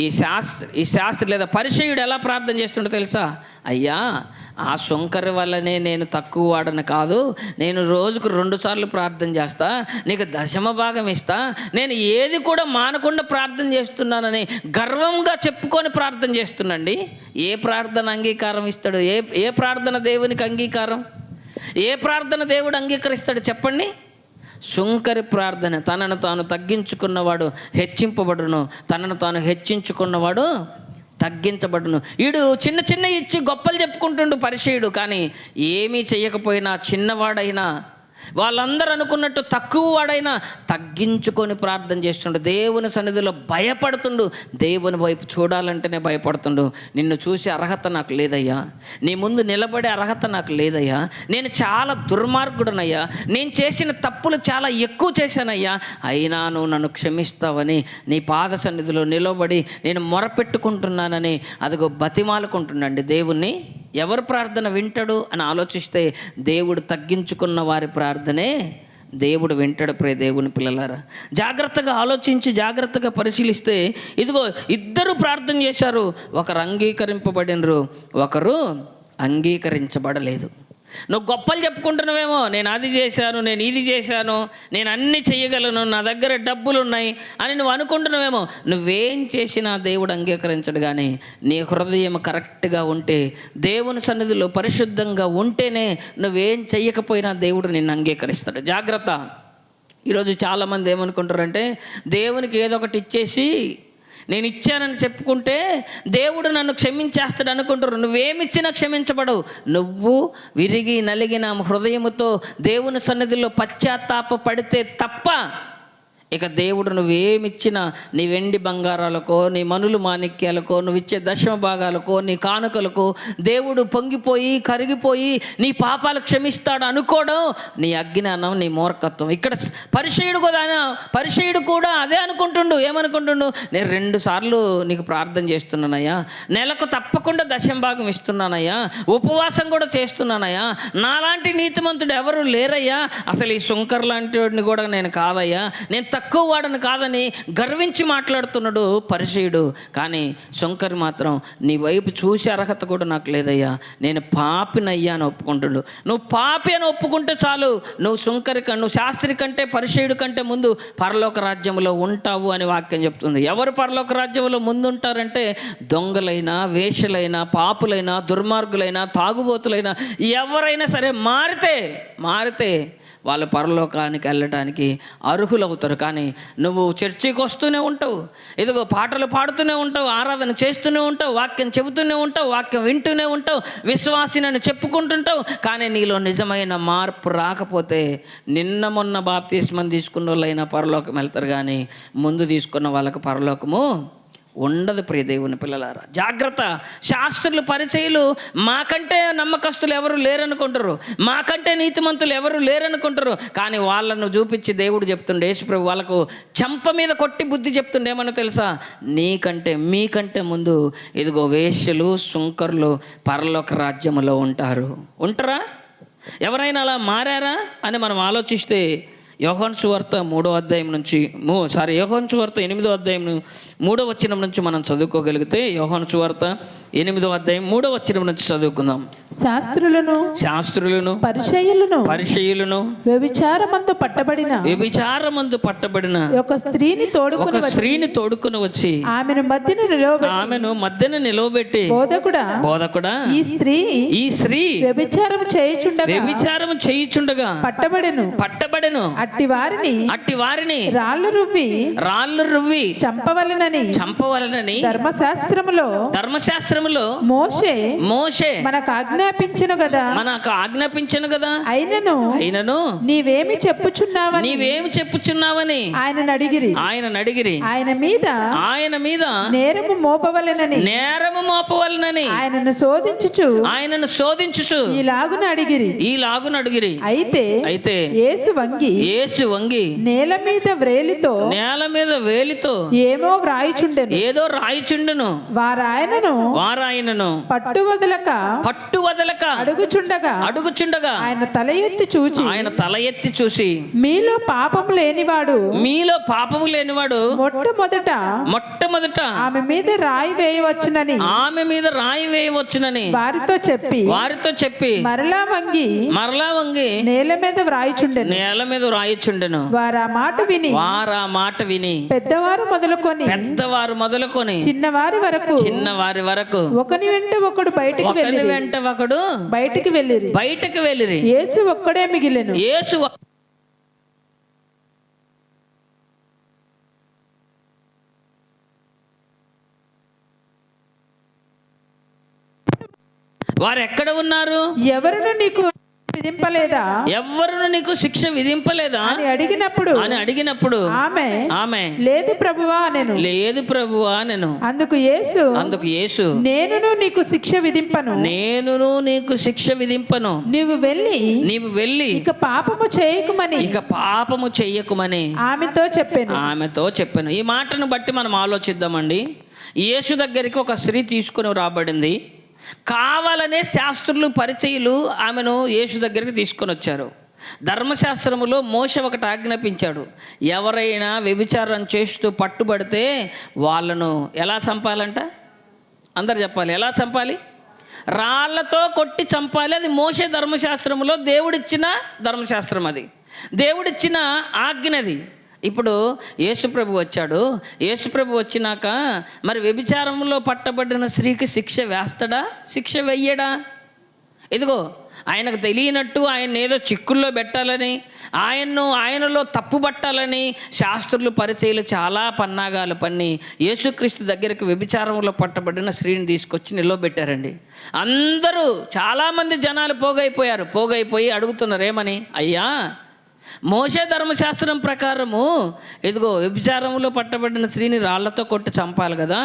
ఈ శాస్త్రి లేదా పరిసయ్యుడు ఎలా ప్రార్థన చేస్తుంటే తెలుసా? అయ్యా, ఆ సుంకరి వల్లనే నేను తక్కువ వాడను కాదు, నేను రోజుకు 2 సార్లు ప్రార్థన చేస్తా, నీకు దశమ భాగం ఇస్తా, నేను ఏది కూడా మానకుండా ప్రార్థన చేస్తున్నానని గర్వంగా చెప్పుకొని ప్రార్థన చేస్తున్నాండి. ఏ ప్రార్థన అంగీకారం ఇస్తాడు? ఏ ప్రార్థన దేవునికి అంగీకారం? ఏ ప్రార్థన దేవుడు అంగీకరిస్తాడు చెప్పండి? సుంకరి ప్రార్థన. తనను తాను తగ్గించుకున్నవాడు హెచ్చింపబడును, తనను తాను హెచ్చించుకున్నవాడు తగ్గించబడును. వీడు చిన్న చిన్న ఇచ్చి గొప్పలు చెప్పుకుంటుండు పరిసయ్యుడు, కానీ ఏమీ చేయకపోయినా చిన్నవాడైనా వాళ్ళందరూ అనుకున్నట్టు తక్కువ వాడైనా తగ్గించుకొని ప్రార్థన చేస్తుండు. దేవుని సన్నిధిలో భయపడుతుండు. దేవుని వైపు చూడాలంటేనే భయపడుతుండు. నిన్ను చూసే అర్హత నాకు లేదయ్యా, నీ ముందు నిలబడే అర్హత నాకు లేదయ్యా, నేను చాలా దుర్మార్గుడనయ్యా, నేను చేసిన తప్పులు చాలా ఎక్కువ చేశానయ్యా, అయినా నువ్వు నన్ను క్షమిస్తావని నీ పాద సన్నిధిలో నిలబడి నేను మొరపెట్టుకుంటున్నానని అదిగో బతిమాలుకుంటున్నాండి దేవుణ్ణి. ఎవరు ప్రార్థన వింటాడు అని ఆలోచిస్తే దేవుడు తగ్గించుకున్న వారి ప్రార్థనే దేవుడు వింటాడు. ప్రియ దేవుని పిల్లలారా, జాగ్రత్తగా ఆలోచించి జాగ్రత్తగా పరిశీలిస్తే ఇదిగో ఇద్దరు ప్రార్థన చేశారు. ఒకరు అంగీకరింపబడినరు, ఒకరు అంగీకరించబడలేదు. నువ్వు గొప్పలు చెప్పుకుంటున్నావేమో, నేను అది చేశాను, నేను ఇది చేశాను, నేను అన్నీ చేయగలను, నా దగ్గర డబ్బులు ఉన్నాయి అని నువ్వు అనుకుంటున్నావేమో. నువ్వేం చేసినా దేవుడు అంగీకరించడు. కానీ నీ హృదయం కరెక్ట్గా ఉంటే, దేవుని సన్నిధిలో పరిశుద్ధంగా ఉంటేనే నువ్వేం చెయ్యకపోయినా దేవుడు నిన్ను అంగీకరిస్తాడు. జాగ్రత్త. ఈరోజు చాలామంది ఏమనుకుంటారంటే, దేవునికి ఏదో ఒకటి ఇచ్చేసి నేను ఇచ్చానని చెప్పుకుంటే దేవుడు నన్ను క్షమించేస్తాడు అనుకుంటారు. నువ్వేమిచ్చినా క్షమించబడవు. నువ్వు విరిగి నలిగిన హృదయముతో దేవుని సన్నిధిలో పశ్చాత్తాప పడితే తప్ప ఇక దేవుడు నువ్వేమిచ్చినా, నీ వెండి బంగారాలకో, నీ మనులు మాణిక్యాలకో, నువ్వు ఇచ్చే దశమ భాగాలకో, నీ కానుకలకు దేవుడు పొంగిపోయి కరిగిపోయి నీ పాపాలు క్షమిస్తాడు అనుకోవడం నీ అజ్ఞానం, నీ మూర్ఖత్వం. ఇక్కడ పరిసయ్యుడు కూడా అదే అనుకుంటుండు. ఏమనుకుంటుండు? నేను 2 సార్లు నీకు ప్రార్థన చేస్తున్నానయ్యా, నెలకు తప్పకుండా దశమ భాగం ఇస్తున్నానయ్యా, ఉపవాసం కూడా చేస్తున్నానయ్యా, నాలాంటి నీతిమంతుడు ఎవరు లేరయ్యా, అసలు ఈ సుంకర్ లాంటి వాడిని కూడా నేను కాదయ్యా, నేను తక్కువ వాడని కాదని గర్వించి మాట్లాడుతున్నాడు పరిసయ్యుడు. కానీ సుంకరి మాత్రం నీ వైపు చూసే అర్హత కూడా నాకు లేదయ్యా, నేను పాపినయ్యా అని ఒప్పుకుంటుడు. నువ్వు పాపి అని ఒప్పుకుంటే చాలు, నువ్వు నువ్వు శాస్త్రి కంటే పరిసయ్యుడి కంటే ముందు పరలోక రాజ్యంలో ఉంటావు అని వాక్యం చెప్తుంది. ఎవరు పరలోక రాజ్యంలో ముందు ఉంటారంటే దొంగలైనా, వేశ్యలైనా, పాపులైనా, దుర్మార్గులైనా, తాగుబోతులైనా ఎవరైనా సరే మారితే వాళ్ళు పరలోకానికి వెళ్ళటానికి అర్హులవుతారు. కానీ నువ్వు చర్చికి వస్తూనే ఉంటావు, ఇదిగో పాటలు పాడుతూనే ఉంటావు, ఆరాధన చేస్తూనే ఉంటావు, వాక్యం చెబుతూనే ఉంటావు, వాక్యం వింటూనే ఉంటావు, విశ్వాసినని చెప్పుకుంటుంటావు, కానీ నీలో నిజమైన మార్పు రాకపోతే నిన్న మొన్న బాప్తిస్మం తీసుకున్న వాళ్ళైనా పరలోకం వెళ్తారు, కానీ ముందు తీసుకున్న వాళ్ళకి పరలోకము ఉండదు. ప్రియ దేవుని పిల్లలారా, జాగ్రత్త. శాస్త్రులు పరిచయులు మాకంటే నమ్మకస్తులు ఎవరు లేరనుకుంటారు, మాకంటే నీతిమంతులు ఎవరు లేరనుకుంటారు, కానీ వాళ్ళను చూపించి దేవుడు చెప్తుండే, యేసుప్రభు వాళ్ళకు చెంప మీద కొట్టి బుద్ధి చెప్తుండే. ఏమన్నా తెలుసా? మీకంటే ముందు ఇదిగో వేశ్యలు, సుంకరులు పరలోక రాజ్యములో ఉంటారా? ఎవరైనా అలా మారారా అని మనం ఆలోచిస్తే యోహాను సువార్త 8వ అధ్యాయం నుంచి యోహాను సువార్త 8వ అధ్యాయం 3వ వచనం నుంచి మనం చదువుకోగలిగితే, యోహాను సువార్త 8వ అధ్యాయం 3వ వచనం నుంచి చదువుకుందాం. శాస్త్రులను పరిసయ్యులను వ్యభిచారమందు పట్టబడిన ఒక స్త్రీని తోడుకొని వచ్చి ఆమెను మధ్యన నిలవబెట్టి బోధకుడా ఈ స్త్రీ వ్యభిచారం చేయుచుండగా పట్టబడెను, అట్టి వారిని రాళ్ళు రువ్వి చంపవలనని ధర్మశాస్త్రములో మోషే మనకు ఆజ్ఞాపించెను కదా. అయినను నీవేమి చెప్పుచున్నావని ఆయన అడిగిరి. ఆయన మీద నేరము మోపవలనని ఆయనను శోధించుచు ఈలాగున అడిగిరి. అయితే యేసు
యేసు వంగి
నేల మీద వ్రేలితో
నేల మీద వేలితో
ఏమో వ్రాయిచుండెను.
ఏదో రాయిచుండెను.
వారాయనను పట్టు వదలక
అడుగుచుండగా
ఆయన తల ఎత్తి చూచి మీలో పాపము లేనివాడు మొట్టమొదట ఆమె మీద రాయి వేయవచ్చునని వారితో చెప్పి మరలా వంగి నేల మీద వ్రాయిచుండెను. వారు ఆ మాట విని పెద్దవారు మొదలుకొని చిన్నవారి వరకు ఒకని వెంట ఒకడు బయటికి వెళ్ళిరి. యేసు ఒక్కడే మిగిలెను.
వారు ఎక్కడ ఉన్నారు?
ఎవరును నీకు శిక్ష విధింపలేదా అని అడిగినప్పుడు ఆమె లేదు ప్రభువా అనెను. అందుకు యేసు నేనును నీకు శిక్ష విధింపను. నీవు వెళ్ళి ఇక పాపము చేయకుమని ఆమెతో చెప్పాను.
ఈ మాటను బట్టి మనం ఆలోచిద్దామండి. యేసు దగ్గరికి ఒక స్త్రీ తీసుకొని రాబడింది. కావాలనే శాస్త్రులు పరిచయులు ఆమెను యేసు దగ్గరికి తీసుకొని వచ్చారు. ధర్మశాస్త్రములో మోషే ఒకటి ఆజ్ఞాపించాడు, ఎవరైనా వ్యభిచారం చేస్తూ పట్టుబడితే వాళ్ళను ఎలా చంపాలంట? అందరు చెప్పాలి, ఎలా చంపాలి? రాళ్లతో కొట్టి చంపాలి. అది మోషే ధర్మశాస్త్రంలో దేవుడిచ్చిన ధర్మశాస్త్రం, అది దేవుడిచ్చిన ఆజ్ఞది. ఇప్పుడు యేసుప్రభు వచ్చాడు. యేసుప్రభు వచ్చినాక మరి వ్యభిచారంలో పట్టబడిన స్త్రీకి శిక్ష వేస్తాడా? శిక్ష వెయ్యడా? ఇదిగో ఆయనకు తెలియనట్టు ఆయన ఏదో చిక్కుల్లో పెట్టాలని, ఆయనలో తప్పు పట్టాలని శాస్త్రులు పరిచయులు చాలా పన్నాగాలు పన్ని యేసుక్రీస్తు దగ్గరికి వ్యభిచారంలో పట్టబడిన స్త్రీని తీసుకొచ్చి నిలవబెట్టారండి. అందరూ చాలామంది జనాలు పోగైపోయి అడుగుతున్నారు, ఏమని? అయ్యా, మోషే ధర్మశాస్త్రం ప్రకారము ఇదిగో వ్యభిచారంలో పట్టబడిన స్త్రీని రాళ్లతో కొట్టి చంపాలి కదా,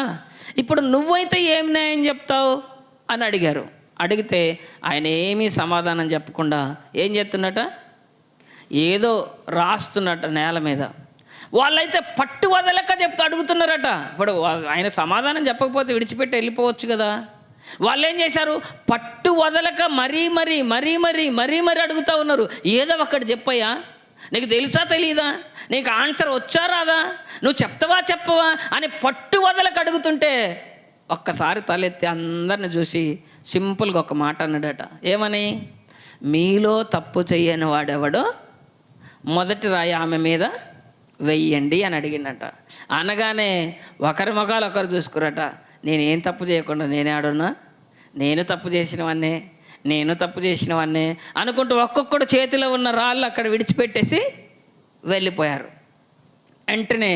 ఇప్పుడు నువ్వైతే ఏం న్యాయం చెప్తావు అని అడిగారు. అడిగితే ఆయన ఏమీ సమాధానం చెప్పకుండా ఏం చేస్తున్నట? ఏదో రాస్తున్నట్ట నేల మీద. వాళ్ళైతే పట్టు వదలక అడుగుతున్నారట. ఇప్పుడు ఆయన సమాధానం చెప్పకపోతే విడిచిపెట్టి వెళ్ళిపోవచ్చు కదా. వాళ్ళు ఏం చేశారు? పట్టు వదలక మరీ అడుగుతూ ఉన్నారు. ఏదో ఒక్కటి చెప్పయ్యా, నీకు తెలుసా తెలీదా, నీకు ఆన్సర్ వచ్చా రాదా, నువ్వు చెప్పవా అని పట్టు వదలక అడుగుతుంటే ఒక్కసారి తలెత్తి అందరిని చూసి సింపుల్గా ఒక మాట అన్నాడట. ఏమని? మీలో తప్పు చెయ్యని వాడెవడో మొదటి రాయి ఆమె మీద వెయ్యండి అని అడిగిండట. అనగానే ఒకరి ముఖాలు ఒకరు చూసుకురట. నేనేం తప్పు చేయకుండా నేనే ఆడున్నా, నేను తప్పు చేసినవన్నే అనుకుంటూ ఒక్కొక్కడు చేతిలో ఉన్న రాళ్ళు అక్కడ విడిచిపెట్టేసి వెళ్ళిపోయారు. వెంటనే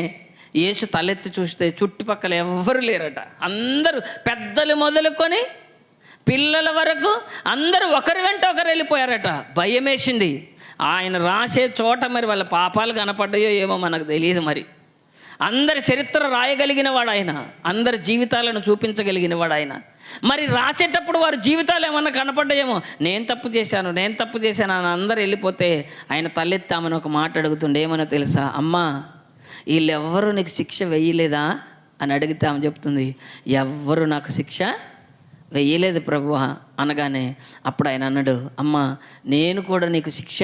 యేసు తలెత్తి చూస్తే చుట్టుపక్కల ఎవ్వరు లేరట. అందరూ పెద్దలు మొదలుకొని పిల్లల వరకు అందరూ ఒకరి వెంట ఒకరు వెళ్ళిపోయారట. భయం వేసింది. ఆయన రాసే చోట మరి వాళ్ళ పాపాలు కనపడ్డాయో ఏమో మనకు తెలియదు. మరి అందరి చరిత్ర రాయగలిగిన వాడు ఆయన, అందరి జీవితాలను చూపించగలిగిన వాడు ఆయన. మరి రాసేటప్పుడు వారి జీవితాలు ఏమన్నా కనపడ్డాయేమో, నేను తప్పు చేశాను అని అందరు వెళ్ళిపోతే ఆయన తలెత్తామని ఒక మాట అడుగుతుండే. ఏమన్నా తెలుసా? అమ్మా, వీళ్ళెవ్వరూ నీకు శిక్ష వెయ్యలేదా అని అడిగితే ఆమె చెప్తుంది, ఎవ్వరూ నాకు శిక్ష వెయ్యలేదు ప్రభువా అనగానే అప్పుడు ఆయన అన్నాడు, అమ్మా, నేను కూడా నీకు శిక్ష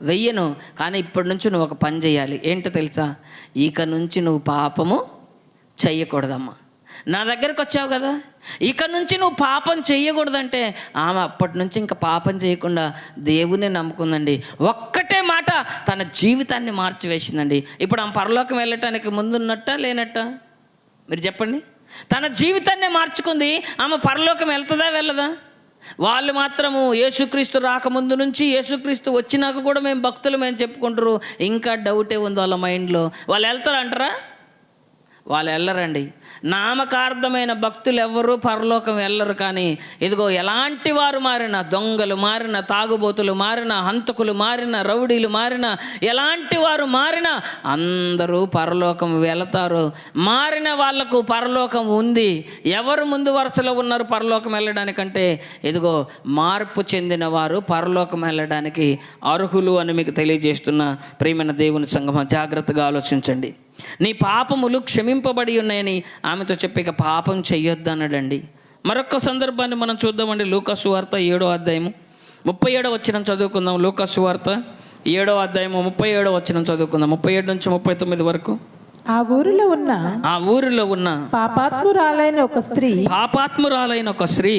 వెయ్యను, కానీ ఇప్పటి నుంచి నువ్వు ఒక పని చేయాలి. ఏంటో తెలుసా? ఇక నుంచి నువ్వు పాపము చెయ్యకూడదమ్మా. నా దగ్గరకు వచ్చావు కదా, ఇక నుంచి నువ్వు పాపం చెయ్యకూడదంటే ఆమె అప్పటి నుంచి ఇంకా పాపం చేయకుండా దేవుని నమ్ముకుందండి. ఒక్కటే మాట తన జీవితాన్ని మార్చివేసిందండి. ఇప్పుడు ఆమె పరలోకం వెళ్ళటానికి ముందున్నట్టా లేనట్టా? మీరు చెప్పండి. తన జీవితాన్నే మార్చుకుంది. ఆమె పరలోకం వెళ్తుందా వెళ్ళదా? వాళ్ళు మాత్రము యేసుక్రీస్తు రాకముందు నుంచి యేసుక్రీస్తు వచ్చినాక కూడా మేము చెప్పుకుంటారు. ఇంకా డౌటే ఉంది వాళ్ళ మైండ్లో. వాళ్ళు వెళ్తారంటారా?
వాళ్ళు వెళ్ళరండి. నామకార్థమైన భక్తులు ఎవ్వరూ పరలోకం వెళ్ళరు. కానీ ఇదిగో ఎలాంటి వారు మారినా, దొంగలు మారిన, తాగుబోతులు మారిన, హంతకులు మారిన, రౌడీలు మారిన, ఎలాంటి వారు మారినా అందరూ పరలోకం వెళతారు. మారిన వాళ్లకు పరలోకం ఉంది. ఎవరు ముందు వరుసలో ఉన్నారు పరలోకం వెళ్ళడానికంటే? ఇదిగో మార్పు చెందిన వారు పరలోకం వెళ్ళడానికి అర్హులు అని మీకు తెలియజేస్తున్న ప్రియమైన దేవుని సంగమం, జాగ్రత్తగా ఆలోచించండి. నీ పాపములు క్షమింపబడి ఉన్నాయని ఆమెతో చెప్పి ఇక పాపం చెయ్యొద్దు అన్నాడండి. మరొక సందర్భాన్ని మనం చూద్దామండి. లూకా సువార్త 7వ అధ్యాయము 37వ వచనం చదువుకుందాం. లూకా సువార్త 7వ అధ్యాయము 37వ వచనం చదువుకుందాం. 37 నుంచి 39 వరకు.
ఆ ఊరిలో ఉన్న
పాపాత్మురాలైన ఒక స్త్రీ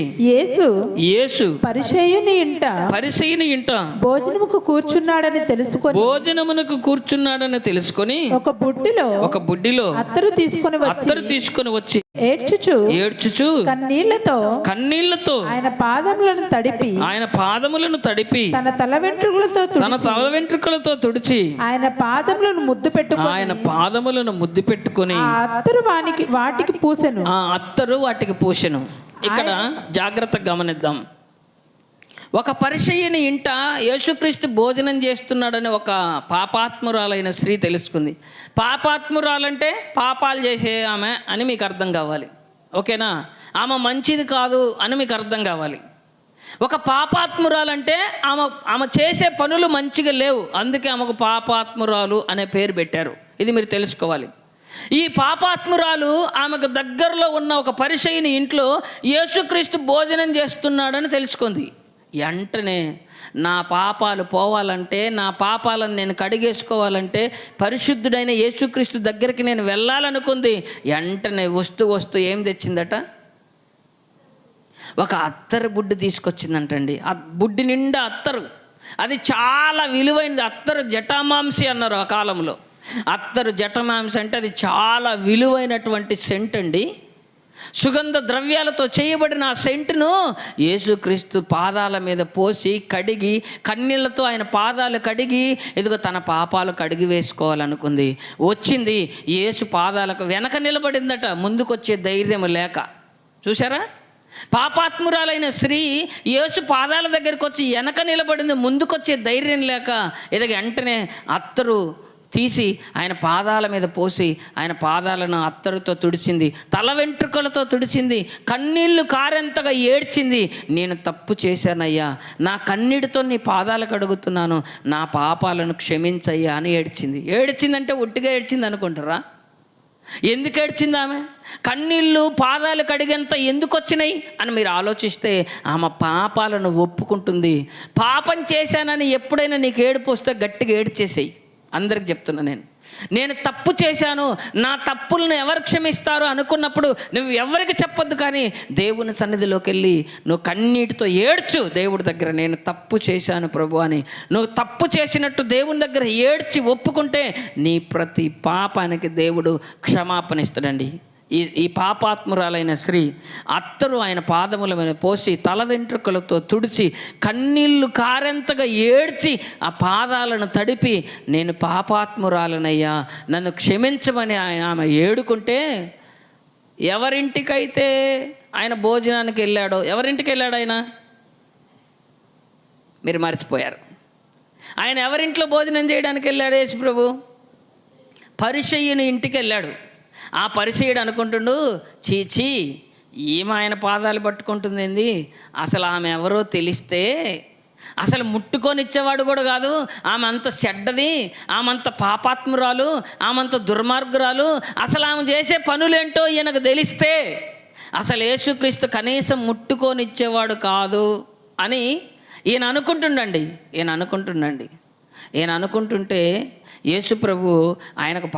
యేసు పరిసయ్యుని ఇంట
భోజనమునకు
కూర్చున్నాడని తెలుసుకొని ఒక బుడ్డిలో అత్తరు తీసుకొని వచ్చి ఏడ్చుచు కన్నీళ్లతో ఆయన పాదములను తడిపి తన తల వెంట్రుకలతో తుడిచి ఆయన పాదములను ముద్దు పెట్టుకొని అత్తరు వాటికి పూసెను. ఇక్కడ జాగ్రత్తగా గమనిద్దాం. ఒక పరిసయ్యుని ఇంట యేసుక్రీస్తు భోజనం చేస్తున్నాడని ఒక పాపాత్మురాలైన స్త్రీ తెలుసుకుంది. పాపాత్మురాలంటే పాపాలు చేసే ఆమె అని మీకు అర్థం కావాలి. ఓకేనా? ఆమె మంచిది కాదు అని మీకు అర్థం కావాలి. ఒక పాపాత్మురాలంటే ఆమె చేసే పనులు మంచిగా లేవు, అందుకే ఆమెకు పాపాత్మురాలు అనే పేరు పెట్టారు. ఇది మీరు తెలుసుకోవాలి. ఈ పాపాత్మురాలు ఆమెకు దగ్గరలో ఉన్న ఒక పరిసయ్యుని ఇంట్లో యేసుక్రీస్తు భోజనం చేస్తున్నాడని తెలుసుకుంది. వెంటనే నా పాపాలు పోవాలంటే, నా పాపాలను నేను కడిగేసుకోవాలంటే, పరిశుద్ధుడైన యేసుక్రీస్తు దగ్గరికి నేను వెళ్ళాలనుకుంది. వెంటనే వస్తూ ఏం తెచ్చిందట? ఒక అత్తరు బుడ్డి తీసుకొచ్చిందంటండి. ఆ బుడ్డి నిండా అత్తరు. అది చాలా విలువైనది. అత్తరు జటామాంసి అన్నారు ఆ కాలంలో. అత్తరు జటమాంసి అంటే అది చాలా విలువైనటువంటి సెంట్ అండి. సుగంధ ద్రవ్యాలతో చేయబడిన ఆ సెంటును యేసుక్రీస్తు పాదాల మీద పోసి కడిగి, కన్నీళ్లతో ఆయన పాదాలు కడిగి, ఇదిగో తన పాపాలు కడిగి వేసుకోవాలనుకుంది. వచ్చింది యేసు పాదాలకు వెనక నిలబడిందట, ముందుకొచ్చే ధైర్యం లేక. చూసారా? పాపాత్మురాలైన స్త్రీ యేసు పాదాల దగ్గరికి వచ్చి వెనక నిలబడింది, ముందుకొచ్చే ధైర్యం లేక. ఇదిగో వెంటనే అత్తరు తీసి ఆయన పాదాల మీద పోసి ఆయన పాదాలను అత్తరుతో తుడిచింది, తల వెంట్రుకలతో తుడిచింది, కన్నీళ్లు కారెంతగా ఏడ్చింది. నేను తప్పు చేశానయ్యా, నా కన్నీటితో నీ పాదాలు కడుగుతున్నాను, నా పాపాలను క్షమించయ్యా అని ఏడ్చిందంటే ఒట్టిగా ఏడ్చింది అనుకుంటారా? ఎందుకు ఏడ్చింది ఆమె? కన్నీళ్ళు పాదాలు కడిగేంత ఎందుకు వచ్చినాయి అని మీరు ఆలోచిస్తే ఆమె పాపాలను ఒప్పుకుంటుంది. పాపం చేశానని ఎప్పుడైనా నీకు ఏడుపు వస్తే గట్టిగా ఏడ్చేసేయి. అందరికి చెప్తున్నా, నేను తప్పు చేశాను, నా తప్పులను ఎవరు క్షమిస్తారు అనుకున్నప్పుడు నువ్వు ఎవరికి చెప్పొద్దు, కానీ దేవుని సన్నిధిలోకి వెళ్ళి నువ్వు కన్నీటితో ఏడ్చు దేవుడి దగ్గర. నేను తప్పు చేశాను ప్రభు అని నువ్వు తప్పు చేసినట్టు దేవుని దగ్గర ఏడ్చి ఒప్పుకుంటే నీ ప్రతి పాపానికి దేవుడు క్షమాపణ ఇస్తాడండి. ఈ పాపాత్మురాలైన స్త్రీ అత్తరు ఆయన పాదముల మీద పోసి తల వెంట్రుకలతో తుడిచి కన్నీళ్లు కారెంతగా ఏడ్చి ఆ పాదాలను తడిపి, నేను పాపాత్మురాలనయ్యా, నన్ను క్షమించమని ఆమె ఏడుకుంటే, ఎవరింటికైతే ఆయన భోజనానికి వెళ్ళాడో, ఎవరింటికి వెళ్ళాడు ఆయన? మీరు మర్చిపోయారు. ఆయన ఎవరింట్లో భోజనం చేయడానికి వెళ్ళాడు యేసు ప్రభు? పరిసయ్యుని ఇంటికి వెళ్ళాడు. ఆ పరిసయ్యుడు అనుకుంటుండు, చీచీ ఈమె ఆయన పాదాలు పట్టుకుంటుంది, అసలు ఆమె ఎవరో తెలిస్తే అసలు ముట్టుకొని ఇచ్చేవాడు కూడా కాదు, ఆమె అంత చెడ్డది, ఆమె అంత పాపాత్మురాలు, ఆమె అంత దుర్మార్గురాలు, అసలు ఆమె చేసే పనులేంటో ఈయనకు తెలిస్తే అసలు యేసుక్రీస్తు కనీసం ముట్టుకొని ఇచ్చేవాడు కాదు అని ఈయన అనుకుంటుంటే యేసు ప్రభు ఆయనకు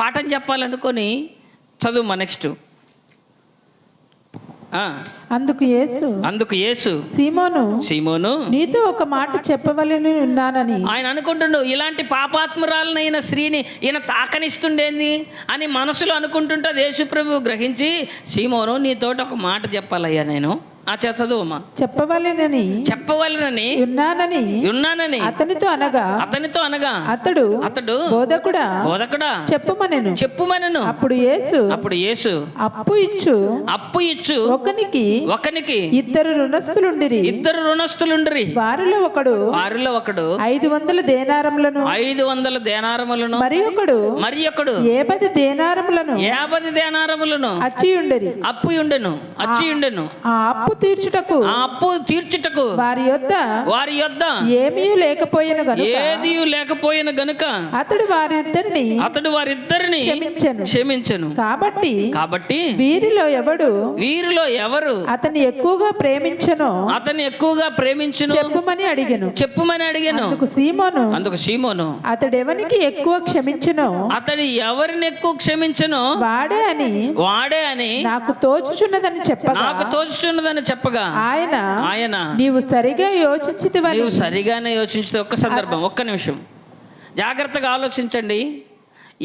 పాఠం చెప్పాలనుకొని చదువు నెక్స్ట్. అందుకు యేసు సీమోను
నీతో ఒక మాట చెప్పవలెను ఉన్నానని
ఆయన అనుకుంటుండు. ఇలాంటి పాపాత్మురాలనైన స్త్రీని ఈయన తాకనిస్తుండేంది అని మనసులో అనుకుంటుంటే యేసు ప్రభు గ్రహించి, సీమోను నీతోటి ఒక మాట చెప్పాలయ్యా నేను చదువుమా. చెప్పవలెనని ఉన్నానని అతనితో అనగా అతడు బోధకుడా చెప్పుమనెను. అప్పుడు యేసు అప్పు ఇచ్చు ఒకనికి ఇద్దరు రుణస్థులుండిరి. వారిలో ఒకడు 500 దేనారములను మరి ఒకడు 50 దేనారములను అచ్చియుండెను. ఆ అప్పు తీర్చుటకు వారి యొద్ద ఏమీ లేకపోయిన గనుక అతడు వారిద్దరిని క్షమించెను. కాబట్టి వీరిలో ఎవరు అతన్ని ఎక్కువగా ప్రేమించెనో చెప్పుమని అడిగెను. అందుకు సీమోను అతడు ఎవరికి ఎక్కువ క్షమించెనో వాడే అని నాకు తోచుచున్నదని చెప్పగా ఆయన నీవు సరిగానే యోచించితే. ఒక్క సందర్భం, ఒక్క నిమిషం జాగ్రత్తగా ఆలోచించండి.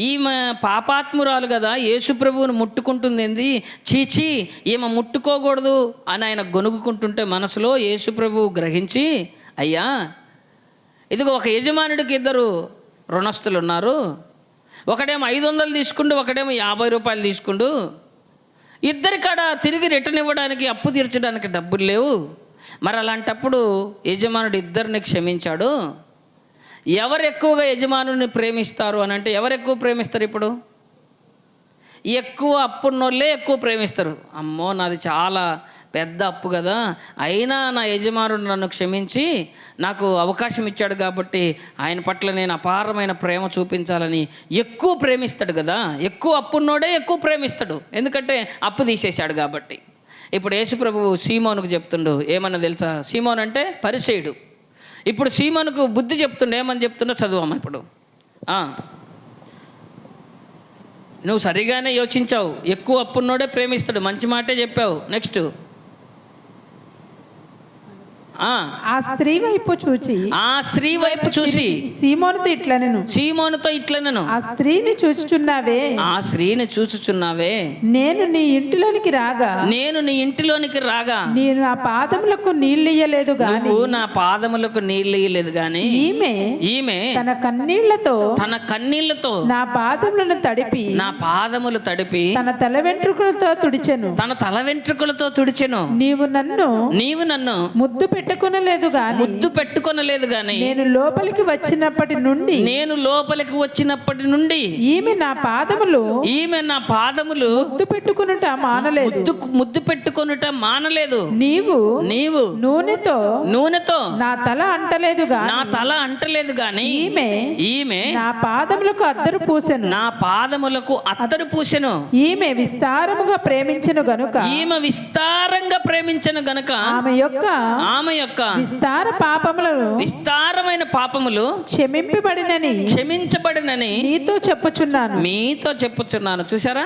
ఈమె పాపాత్మురాలు కదా, యేసు ప్రభువును ముట్టుకుంటుంది ఏంది, చీచి ఈమె ముట్టుకోకూడదు అని ఆయన గొనుగుకుంటుంటే మనసులో యేసు ప్రభువు గ్రహించి, అయ్యా ఇదిగో ఒక యజమానుడికి 2 రుణస్తులు ఉన్నారు, ఒకడేమో 500 తీసుకుంటూ ఒకడేమో 50 రూపాయలు తీసుకుంటూ, ఇద్దరి కాడ తిరిగి రిటర్న్ ఇవ్వడానికి అప్పు తీర్చడానికి డబ్బులు లేవు. మరి అలాంటప్పుడు యజమానుడు ఇద్దరిని క్షమించాడు. ఎవరు ఎక్కువగా యజమానుని ప్రేమిస్తారు అని అంటే ఎవరు ఎక్కువ ప్రేమిస్తారు? ఇప్పుడు ఎక్కువ అప్పున్నోళ్ళే ఎక్కువ ప్రేమిస్తారు. అమ్మో నాది చాలా పెద్ద అప్పు కదా, అయినా నా యజమానుడు నన్ను క్షమించి నాకు అవకాశం ఇచ్చాడు కాబట్టి ఆయన పట్ల నేను అపారమైన ప్రేమ చూపించాలని ఎక్కువ ప్రేమిస్తాడు కదా. ఎక్కువ అప్పున్నోడే ఎక్కువ ప్రేమిస్తాడు, ఎందుకంటే అప్పు తీసేశాడు కాబట్టి. ఇప్పుడు యేసు ప్రభువు సీమోనుకు చెప్తుండు, ఏమన్నా తెలుసా? సీమోన్ అంటే పరిసయ్యుడు. ఇప్పుడు సీమోనుకు బుద్ధి చెప్తుండు. ఏమని చెప్తుండో చదువమ్మా. ఇప్పుడు నువ్వు సరిగానే యోచించావు, ఎక్కువ అప్పున్నోడే ప్రేమిస్తాడు, మంచి మాటే చెప్పావు. నెక్స్ట్
ఆ స్త్రీ వైపు చూచి సీమోనుతో ఇట్లనెను, ఆ స్త్రీని చూచుచున్నావే, నేను నీ ఇంటిలోనికి రాగా నేను నా పాదములకు నీళ్ళియ్యలేదు గాని ఈమె తన కన్నీళ్లతో నా పాదములను తడిపి తన తల వెంట్రుకలతో తుడిచెను. నీవు నన్ను ముద్దు పెట్టుకొనలేదు గాని నేను లోపలికి వచ్చినప్పటి నుండి ఈమె నా పాదములు ముద్దు పెట్టుకొనుట మానలేదు. నీవు నూనెతో నా తల అంటలేదు గాని ఈమె నా పాదములకు అత్తరు పూసెను. ఈమె విస్తారంగా ప్రేమించెను గనుక ఆమె యొక్క విస్తారమైన పాపములు క్షమించబడినని మీతో చెప్పుచున్నాను. చూసారా,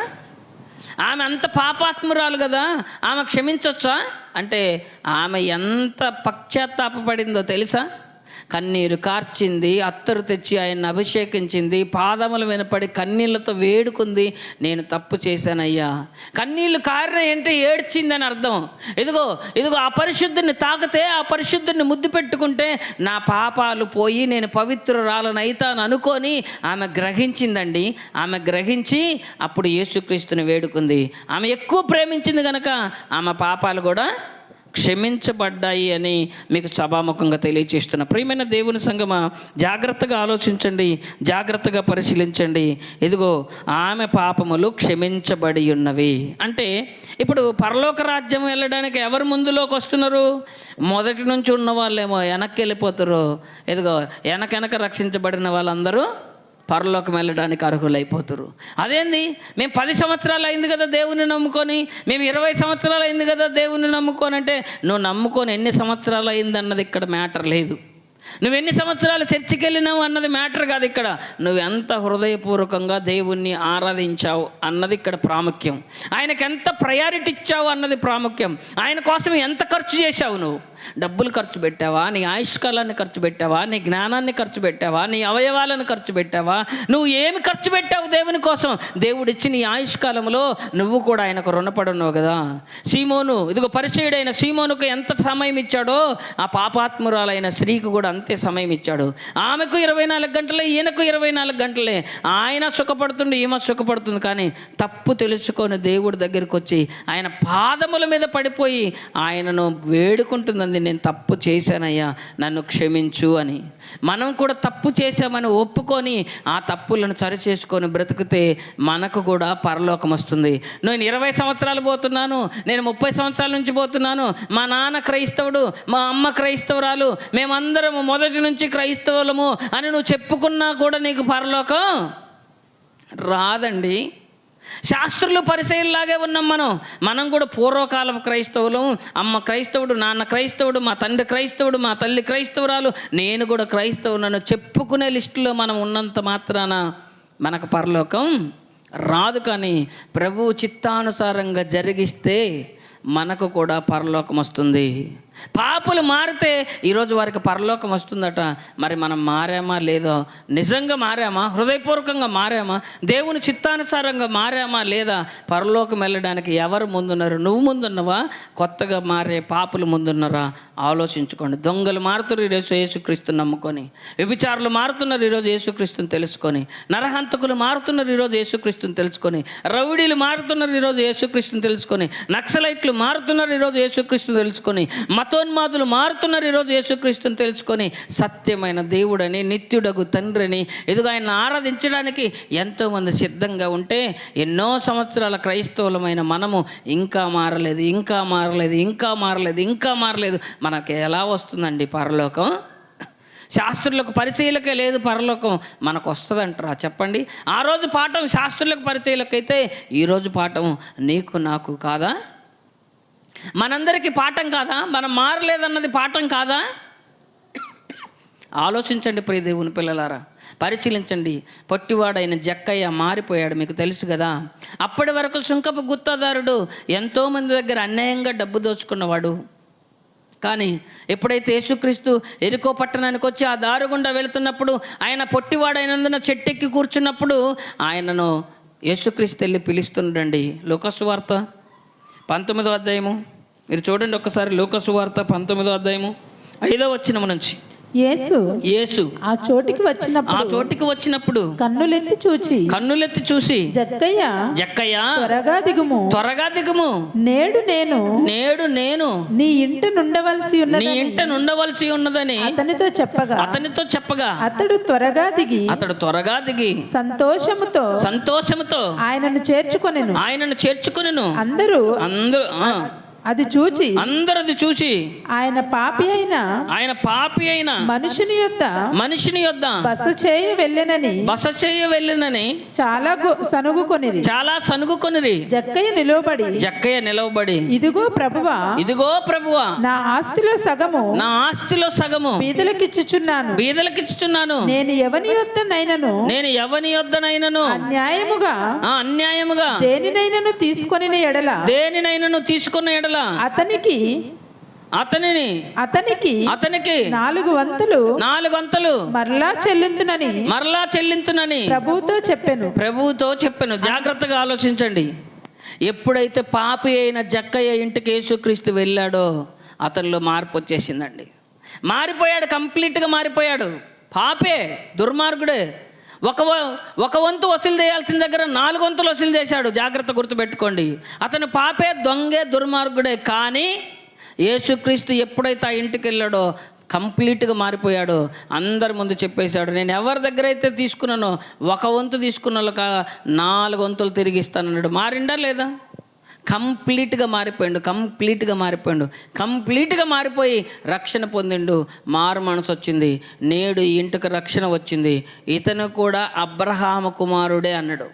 ఆమె అంత పాపాత్మురాలు కదా, ఆమె క్షమించొచ్చా అంటే ఆమె ఎంత పశ్చాత్తాపపడిందో తెలుసా? కన్నీరు కార్చింది, అత్తరు తెచ్చి ఆయన్ని అభిషేకించింది, పాదముల వెనపడి కన్నీళ్లతో వేడుకుంది, నేను తప్పు చేశానయ్యా. కన్నీళ్లు కారిన ఏంటంటే ఏడ్చిందని అర్థం. ఇదిగో ఆ పరిశుద్ధుని తాకితే, ఆ పరిశుద్ధుని ముద్దు పెట్టుకుంటే నా పాపాలు పోయి నేను పవిత్రురాలను అయితాను అనుకొని ఆమె గ్రహించిందండి. ఆమె గ్రహించి అప్పుడు యేసుక్రీస్తుని వేడుకుంది. ఆమె ఎక్కువ ప్రేమించింది కనుక ఆమె పాపాలు కూడా క్షమించబడ్డాయి అని మీకు సభాముఖంగా తెలియచేస్తున్నా. ప్రియమైన దేవుని సంగమా, జాగ్రత్తగా ఆలోచించండి, జాగ్రత్తగా పరిశీలించండి. ఇదిగో ఆమె పాపములు క్షమించబడి ఉన్నవి అంటే ఇప్పుడు పరలోక రాజ్యం వెళ్ళడానికి ఎవరు ముందులోకి వస్తున్నారు? మొదటి నుంచి ఉన్న వాళ్ళేమో వెనక్కి వెళ్ళిపోతారు. ఇదిగో వెనక రక్షించబడిన వాళ్ళందరూ పరలోకం వెళ్ళడానికి అర్హులైపోతారు. అదేంది, మేము 10 సంవత్సరాలు అయింది కదా దేవుని నమ్ముకొని, మేము 20 సంవత్సరాలు అయింది కదా దేవుని నమ్ముకొని అంటే, నువ్వు నమ్ముకొని ఎన్ని సంవత్సరాలు అయింది అన్నది ఇక్కడ మ్యాటర్ లేదు. నువ్వు ఎన్ని సంవత్సరాలు చర్చికి వెళ్ళినావు అన్నది మ్యాటర్ కాదు ఇక్కడ. నువ్వు ఎంత హృదయపూర్వకంగా దేవుణ్ణి ఆరాధించావు అన్నది ఇక్కడ ప్రాముఖ్యం. ఆయనకి ఎంత ప్రయారిటీ ఇచ్చావు అన్నది ప్రాముఖ్యం. ఆయన కోసం ఎంత ఖర్చు చేశావు? నువ్వు డబ్బులు ఖర్చు పెట్టావా? నీ ఆయుష్కాలాన్ని ఖర్చు పెట్టావా? నీ జ్ఞానాన్ని ఖర్చు పెట్టావా? నీ అవయవాలను ఖర్చు పెట్టావా? నువ్వు ఏమి ఖర్చు పెట్టావు దేవుని కోసం? దేవుడిచ్చి నీ ఆయుష్కాలంలో నువ్వు కూడా ఆయనకు రుణపడి ఉన్నావు కదా. సీమోను, ఇదిగో పరిచయుడైన సీమోనుకు ఎంత సమయం ఇచ్చాడో ఆ పాపాత్మురాలైన స్త్రీకి కూడా అంతే సమయం ఇచ్చాడు. ఆమెకు 24 గంటలే, ఈయనకు 24 గంటలే. ఆయన సుఖపడుతుండే, ఈమె సుఖపడుతుంది. కానీ తప్పు తెలుసుకొని దేవుడి దగ్గరికి వచ్చి ఆయన పాదముల మీద పడిపోయి ఆయనను వేడుకుంటుంది, నేను తప్పు చేశానయ్యా, నన్ను క్షమించు అని. మనం కూడా తప్పు చేశామని ఒప్పుకొని ఆ తప్పులను సరిచేసుకొని బ్రతికితే మనకు కూడా పరలోకం వస్తుంది. నేను 20 సంవత్సరాలు పోతున్నాను, నేను 30 సంవత్సరాల నుంచి పోతున్నాను, మా నాన్న క్రైస్తవుడు, మా అమ్మ క్రైస్తవురాలు, మేమందరము మొదటి నుంచి క్రైస్తవులము అని నువ్వు చెప్పుకున్నా కూడా నీకు పరలోకం రాదండి. శాస్త్రులు పరిసయ్యుల్లాగే ఉన్నాం మనం కూడా పూర్వకాలం క్రైస్తవులం. అమ్మ క్రైస్తవుడు, నాన్న క్రైస్తవుడు, మా తండ్రి క్రైస్తవుడు, మా తల్లి క్రైస్తవురాలు, నేను కూడా క్రైస్తవునని చెప్పుకునే లిస్టులో మనం ఉన్నంత మాత్రాన మనకు పరలోకం రాదు. కానీ ప్రభువు చిత్తానుసారంగా జరిగిస్తే మనకు కూడా పరలోకం వస్తుంది. పాపులు మారితే ఈరోజు వారికి పరలోకం వస్తుందట. మరి మనం మారామా లేదో? నిజంగా మారామా? హృదయపూర్వకంగా మారామా? దేవుని చిత్తానుసారంగా మారామా లేదా? పరలోకం వెళ్ళడానికి ఎవరు ముందున్నారు? నువ్వు ముందున్నావా? కొత్తగా మారే పాపులు ముందున్నారా? ఆలోచించుకోండి. దొంగలు మారుతున్నారు ఈరోజు యేసుక్రీస్తుని నమ్ముకొని, వ్యభిచారులు మారుతున్నారు ఈరోజు యేసుక్రీస్తుని తెలుసుకొని, నరహంతకులు మారుతున్నారు ఈరోజు యేసుక్రీస్తుని తెలుసుకొని, రౌడీలు మారుతున్నారు ఈరోజు యేసుక్రీస్తుని తెలుసుకొని, నక్సలైట్లు మారుతున్నారు ఈరోజు యేసుక్రీస్తుని తెలుసుకొని, మతోన్మాదులు మారుతున్నారు ఈరోజు యేసుక్రీస్తుని తెలుసుకొని, సత్యమైన దేవుడని, నిత్యుడగు తండ్రిని, ఎదుగు ఆయన ఆరాధించడానికి ఎంతోమంది సిద్ధంగా ఉంటే ఎన్నో సంవత్సరాల క్రైస్తవులమైన మనము ఇంకా మారలేదు, ఇంకా మారలేదు, ఇంకా మారలేదు, ఇంకా మారలేదు. మనకి ఎలా వస్తుందండి పరలోకం? శాస్త్రులకు పరిచయులకే లేదు పరలోకం, మనకు వస్తుందంటారా చెప్పండి? ఆ రోజు పాఠం శాస్త్రులకు పరిచయులకైతే ఈరోజు పాఠం నీకు నాకు కాదా? మనందరికీ పాఠం కాదా? మనం మారలేదన్నది పాఠం కాదా? ఆలోచించండి ప్రియ దేవుని పిల్లలారా, పరిశీలించండి. పొట్టివాడైన జక్కయ్య మారిపోయాడు, మీకు తెలుసు కదా. అప్పటి వరకు సుంకపు గుత్తదారుడు, ఎంతోమంది దగ్గర అన్యాయంగా డబ్బు దోచుకున్నవాడు. కానీ ఎప్పుడైతే యేసుక్రీస్తు ఎరికో పట్టణానికి వచ్చి ఆ దారి గుండా వెళుతున్నప్పుడు, ఆయన పొట్టివాడైనందున చెట్టెక్కి కూర్చున్నప్పుడు ఆయనను యేసుక్రీస్తు వెళ్ళి పిలుస్తుండండి. లూకా సువార్త 19వ అధ్యాయము మీరు చూడండి ఒకసారి. లూకా సువార్త 19వ అధ్యాయము 5వ వచనం నుంచి. యేసు ఆ చోటికి వచ్చినప్పుడు కన్నులెత్తి చూసి జక్కయ్య త్వరగా దిగుము, నేడు నేను నీ ఇంట నుండవలసి ఉన్నదని అతనితో చెప్పగా అతడు త్వరగా దిగి సంతోషముతో ఆయనను చేర్చుకొనెను. అందరూ అది చూచి ఆయన పాపి అయిన మనుషుని యొద్ద బస చేయ వెళ్ళనని చాలా సనుగుకొనిరి. జక్కయ్య నిలవబడి ఇదిగో ప్రభువా, నా ఆస్తిలో సగము బీదలకిచ్చుచున్నాను. నేను ఎవని యొద్దనైనను అన్యాయముగా దేనినైనను తీసుకొనిన ఎడల అతనికి 4 వంతులు మరలా చెల్లింతునని ప్రభువుతో చెప్పెను. జాగ్రత్తగా ఆలోచించండి. ఎప్పుడైతే పాపి అయిన జక్కయ్య ఇంటికి యేసుక్రీస్తు వెళ్ళాడో అతనిలో మార్పు వచ్చేసిందండి. మారిపోయాడు, కంప్లీట్గా మారిపోయాడు. పాపే, దుర్మార్గుడే. ఒక వంతు వసూలు చేయాల్సిన దగ్గర 4 వంతులు వసూలు చేశాడు. జాగ్రత్త గుర్తుపెట్టుకోండి. అతను పాపే, దొంగే, దుర్మార్గుడే. కానీ యేసుక్రీస్తు ఎప్పుడైతే ఆ ఇంటికి వెళ్ళాడో కంప్లీట్గా మారిపోయాడు. అందరి ముందు చెప్పేశాడు, నేను ఎవరి దగ్గర అయితే తీసుకున్నానో 1 వంతు తీసుకున్న వాళ్ళకి 4 వంతులు తిరిగి ఇస్తానన్నాడు. మారిండా లేదా? కంప్లీట్గా మారిపోయి రక్షణ పొందిండు. మారు మనసు వచ్చింది. నేడు ఈ ఇంటికి రక్షణ వచ్చింది. ఇతను కూడా అబ్రహాము కుమారుడే అన్నాడు.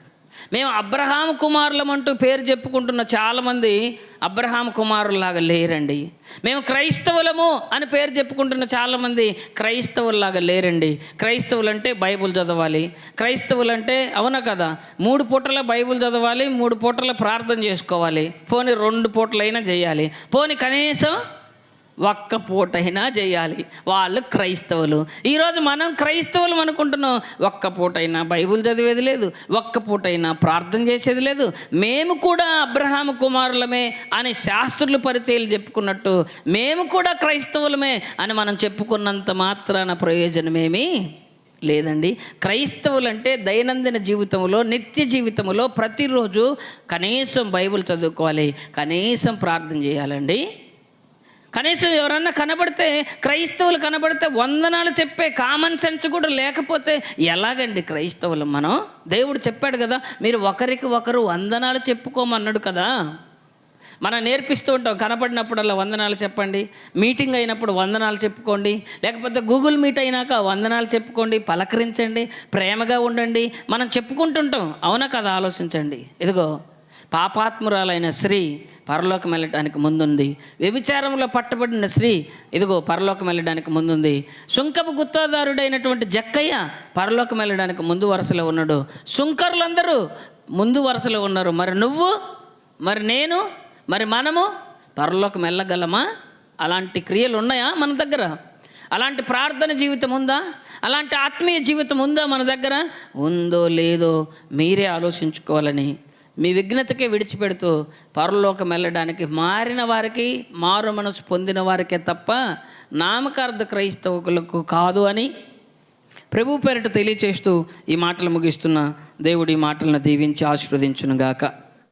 మేము అబ్రహాం కుమారులం అంటూ పేరు చెప్పుకుంటున్న చాలామంది అబ్రహాం కుమారుల్లాగా లేరండి. మేము క్రైస్తవులము అని పేరు చెప్పుకుంటున్న చాలామంది క్రైస్తవుల్లాగా లేరండి. క్రైస్తవులు అంటే బైబుల్ చదవాలి, క్రైస్తవులు అంటే అవునా కదా 3 పూటల బైబుల్ చదవాలి, 3 పూటల ప్రార్థన చేసుకోవాలి, పోనీ 2 పూటలైనా చేయాలి, పోనీ కనీసం 1 పూటైనా చేయాలి. వాళ్ళు క్రైస్తవులు. ఈరోజు మనం క్రైస్తవులు అనుకుంటున్నాం. 1 పూటైనా బైబుల్ చదివేది లేదు, 1 పూటైనా ప్రార్థన చేసేది లేదు. మేము కూడా అబ్రహాము కుమారులమే అని శాస్త్రులు పరిచయాలు చెప్పుకున్నట్టు మేము కూడా క్రైస్తవులమే అని మనం చెప్పుకున్నంత మాత్రాన ప్రయోజనమేమీ లేదండి. క్రైస్తవులు అంటే దైనందిన జీవితంలో, నిత్య జీవితంలో ప్రతిరోజు కనీసం బైబుల్ చదువుకోవాలి, కనీసం ప్రార్థన చేయాలండి. కనీసం ఎవరన్నా కనబడితే, క్రైస్తవులు కనబడితే వందనాలు చెప్పే కామన్ సెన్స్ కూడా లేకపోతే ఎలాగండి క్రైస్తవులు మనం? దేవుడు చెప్పాడు కదా, మీరు ఒకరికి ఒకరు వందనాలు చెప్పుకోమన్నాడు కదా. మనం నేర్పిస్తూ ఉంటాం, కనపడినప్పుడల్లా వందనాలు చెప్పండి, మీటింగ్ అయినప్పుడు వందనాలు చెప్పుకోండి, లేకపోతే గూగుల్ మీట్ అయినాక వందనాలు చెప్పుకోండి, పలకరించండి, ప్రేమగా ఉండండి, మనం చెప్పుకుంటుంటాం. అవునా కదా? ఆలోచించండి. ఇదిగో పాపాత్మురాలైన స్త్రీ పరలోకం వెళ్ళడానికి ముందుంది. వ్యభిచారంలో పట్టబడిన స్త్రీ ఇదిగో పరలోకం వెళ్ళడానికి ముందుంది. సుంకపు గుత్తదారుడైనటువంటి జక్కయ్య పరలోకం వెళ్ళడానికి ముందు వరుసలో ఉన్నాడు. సుంకరులందరూ ముందు వరుసలో ఉన్నారు. మరి నువ్వు, మరి నేను, మరి మనము పరలోకం వెళ్ళగలమా? అలాంటి క్రియలు ఉన్నాయా మన దగ్గర? అలాంటి ప్రార్థన జీవితం ఉందా? అలాంటి ఆత్మీయ జీవితం ఉందా మన దగ్గర? ఉందో లేదో మీరే ఆలోచించుకోవాలని మీ విఘ్నతకే విడిచిపెడుతూ పరలోకం వెళ్ళడానికి మారిన వారికి, మారు మనసు పొందిన వారికే తప్ప నామకార్థ క్రైస్తవులకు కాదు అని ప్రభు పేరిట తెలియచేస్తూ ఈ మాటలు ముగిస్తున్న దేవుడి మాటలను దీవించి ఆశీర్వదించునుగాక.